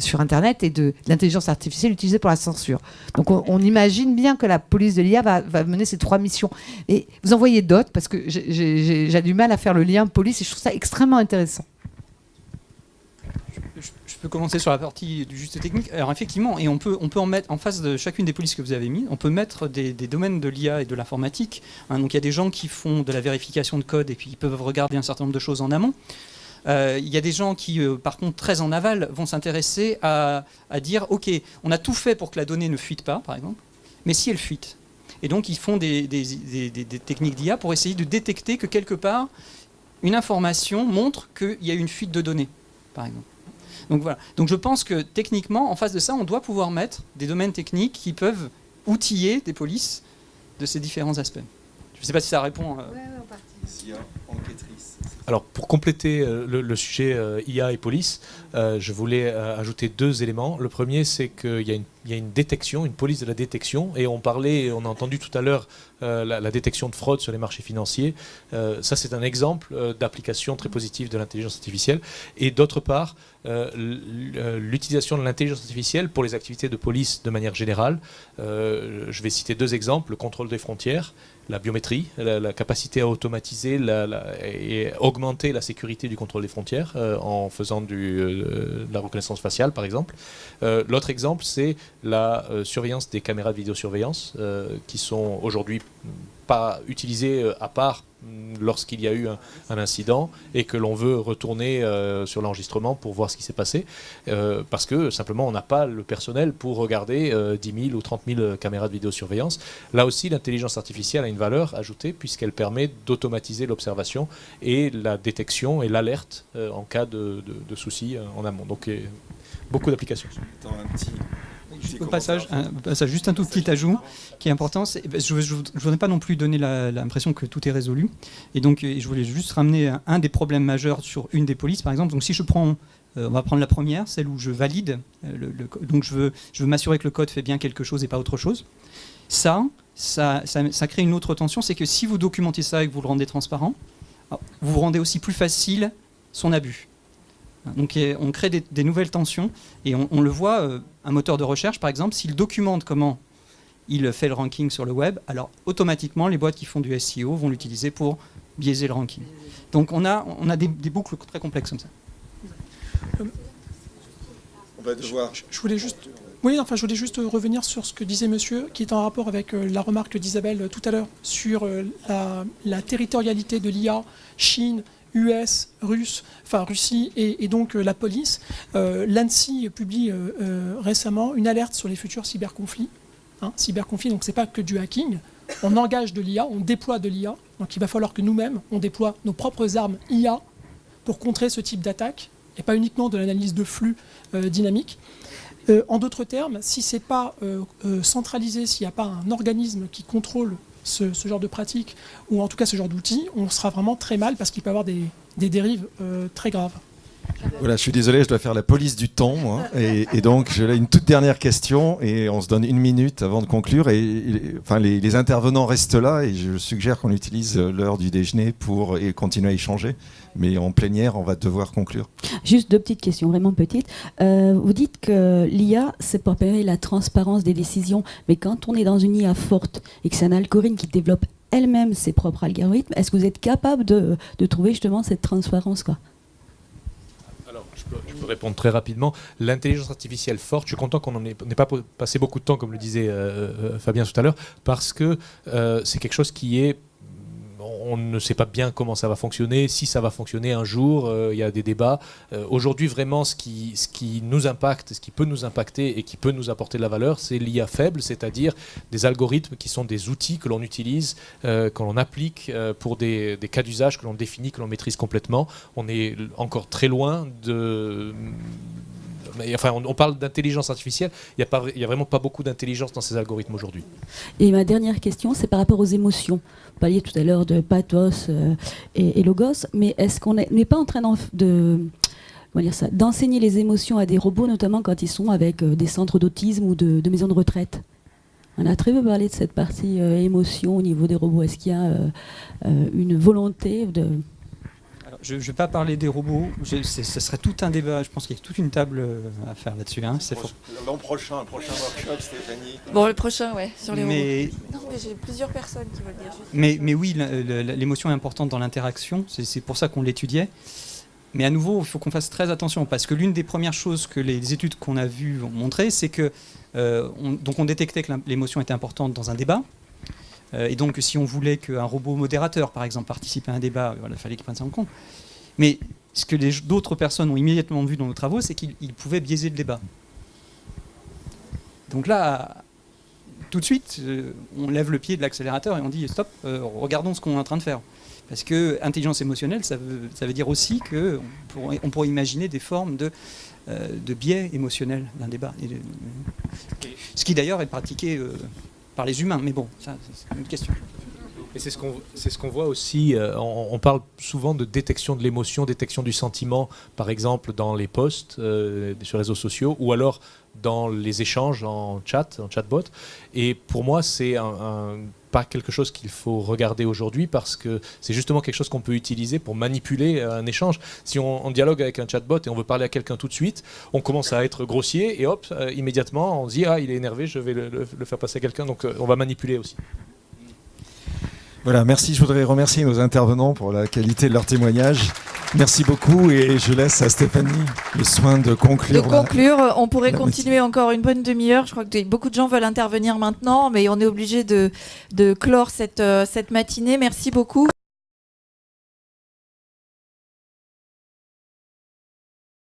sur Internet et de l'intelligence artificielle utilisée pour la censure. Donc on imagine bien que la police de l'IA va mener ces 3 missions. Et vous en voyez d'autres, parce que j'ai du mal à faire le lien police et je trouve ça extrêmement intéressant. Je peux commencer sur la partie du juste technique. Alors effectivement, et on peut en mettre en face de chacune des polices que vous avez mis, on peut mettre des domaines de l'IA et de l'informatique. Donc il y a des gens qui font de la vérification de code et puis ils peuvent regarder un certain nombre de choses en amont. Il y a des gens qui, par contre, très en aval, vont s'intéresser à dire, OK, on a tout fait pour que la donnée ne fuite pas, par exemple, mais si elle fuite. Et donc ils font des techniques d'IA pour essayer de détecter que quelque part, une information montre qu'il y a une fuite de données, par exemple. Donc voilà. Donc je pense que techniquement, en face de ça, on doit pouvoir mettre des domaines techniques qui peuvent outiller des polices de ces différents aspects. Je ne sais pas si ça répond. Alors pour compléter le sujet IA et police, je voulais ajouter 2 éléments. Le premier, c'est qu'il y a une détection, une police de la détection, et on a entendu tout à l'heure la détection de fraude sur les marchés financiers. Ça, c'est un exemple d'application très positive de l'intelligence artificielle. Et d'autre part, l'utilisation de l'intelligence artificielle pour les activités de police de manière générale. Je vais citer 2 exemples: le contrôle des frontières, la biométrie, la capacité à automatiser et augmenter la sécurité du contrôle des frontières en faisant de la reconnaissance faciale, par exemple. L'autre exemple, c'est la surveillance des caméras de vidéosurveillance qui sont aujourd'hui pas utilisées à part lorsqu'il y a eu un incident et que l'on veut retourner sur l'enregistrement pour voir ce qui s'est passé, parce que simplement on n'a pas le personnel pour regarder 10 000 ou 30 000 caméras de vidéosurveillance. Là aussi, l'intelligence artificielle a une valeur ajoutée puisqu'elle permet d'automatiser l'observation et la détection et l'alerte en cas de soucis en amont. Donc beaucoup d'applications. Au passage, juste un tout petit ajout qui est important. Je ne voudrais pas non plus donner l'impression que tout est résolu. Et donc, je voulais juste ramener un des problèmes majeurs sur une des polices, par exemple. Donc, si je prends, on va prendre la première, celle où je valide, donc je veux m'assurer que le code fait bien quelque chose et pas autre chose. Ça crée une autre tension, c'est que si vous documentez ça et que vous le rendez transparent, vous rendez aussi plus facile son abus. Donc on crée des nouvelles tensions et on le voit, un moteur de recherche par exemple, s'il documente comment il fait le ranking sur le web, alors automatiquement les boîtes qui font du SEO vont l'utiliser pour biaiser le ranking. Donc on a des boucles très complexes comme ça. On va devoir... Je voulais juste revenir sur ce que disait monsieur, qui est en rapport avec la remarque d'Isabelle tout à l'heure sur la territorialité de l'IA, Chine, US, Russie et donc la police. L'ANSSI publie récemment une alerte sur les futurs cyberconflits. Cyberconflits, donc c'est pas que du hacking. On engage de l'IA, on déploie de l'IA. Donc il va falloir que nous-mêmes, on déploie nos propres armes IA pour contrer ce type d'attaque, et pas uniquement de l'analyse de flux dynamique. En d'autres termes, si ce n'est pas centralisé, s'il n'y a pas un organisme qui contrôle ce genre de pratique, ou en tout cas ce genre d'outils, on sera vraiment très mal parce qu'il peut y avoir des dérives très graves. Voilà, je suis désolé, je dois faire la police du temps, moi. Et donc, j'ai une toute dernière question et on se donne 1 minute avant de conclure. Les intervenants restent là et je suggère qu'on utilise l'heure du déjeuner pour continuer à échanger. Mais en plénière, on va devoir conclure. Juste 2 petites questions, vraiment petites. Vous dites que l'IA, c'est pour permettre la transparence des décisions. Mais quand on est dans une IA forte et que c'est un algorithme qui développe elle-même ses propres algorithmes, est-ce que vous êtes capable de trouver justement cette transparence, quoi ? Alors, je peux répondre très rapidement. L'intelligence artificielle forte, je suis content qu'on n'ait pas passé beaucoup de temps, comme le disait Fabien tout à l'heure, parce que c'est quelque chose qui est... on ne sait pas bien comment ça va fonctionner, si ça va fonctionner un jour, il y a des débats. Aujourd'hui, vraiment, ce qui nous impacte, ce qui peut nous impacter et qui peut nous apporter de la valeur, c'est l'IA faible, c'est-à-dire des algorithmes qui sont des outils que l'on utilise, que l'on applique pour des cas d'usage que l'on définit, que l'on maîtrise complètement. On est encore très loin de... Enfin, on parle d'intelligence artificielle, il n'y a vraiment pas beaucoup d'intelligence dans ces algorithmes aujourd'hui. Et ma dernière question, c'est par rapport aux émotions. Vous parliez tout à l'heure de pathos et logos, mais est-ce qu'on n'est pas en train d'enseigner les émotions à des robots, notamment quand ils sont avec des centres d'autisme ou de maisons de retraite? On a très peu parlé de cette partie émotion au niveau des robots. Est-ce qu'il y a une volonté de... Alors, je ne vais pas parler des robots, ce serait tout un débat, je pense qu'il y a toute une table à faire là-dessus. Hein, L'an prochain, un prochain workshop, Stéphanie. Bon, le prochain, ouais, sur les robots. Non, mais j'ai plusieurs personnes qui veulent dire juste. Mais oui, l'émotion est importante dans l'interaction, c'est pour ça qu'on l'étudiait. Mais à nouveau, il faut qu'on fasse très attention, parce que l'une des premières choses que les études qu'on a vues ont montré, c'est que on détectait que l'émotion était importante dans un débat. Et donc, si on voulait qu'un robot modérateur, par exemple, participe à un débat, il fallait qu'il prenne ça en compte. Mais ce que d'autres personnes ont immédiatement vu dans nos travaux, c'est qu'il pouvait biaiser le débat. Donc là, tout de suite, on lève le pied de l'accélérateur et on dit stop, regardons ce qu'on est en train de faire. Parce que intelligence émotionnelle, ça veut dire aussi qu'on pourrait imaginer des formes de biais émotionnels d'un débat. Ce qui d'ailleurs est pratiqué par les humains, mais bon, ça c'est une autre question. Et c'est ce qu'on voit aussi, on parle souvent de détection de l'émotion, détection du sentiment, par exemple dans les posts sur les réseaux sociaux, ou alors dans les échanges en chatbot. Et pour moi, c'est pas quelque chose qu'il faut regarder aujourd'hui, parce que c'est justement quelque chose qu'on peut utiliser pour manipuler un échange. Si on dialogue avec un chatbot et on veut parler à quelqu'un tout de suite, on commence à être grossier et hop, immédiatement on se dit « Ah, il est énervé, je vais le faire passer à quelqu'un ». Donc on va manipuler aussi. Voilà, merci. Je voudrais remercier nos intervenants pour la qualité de leur témoignage. Merci beaucoup et je laisse à Stéphanie le soin de conclure. On pourrait continuer encore une bonne demi-heure. Je crois que beaucoup de gens veulent intervenir maintenant, mais on est obligé de clore cette matinée. Merci beaucoup.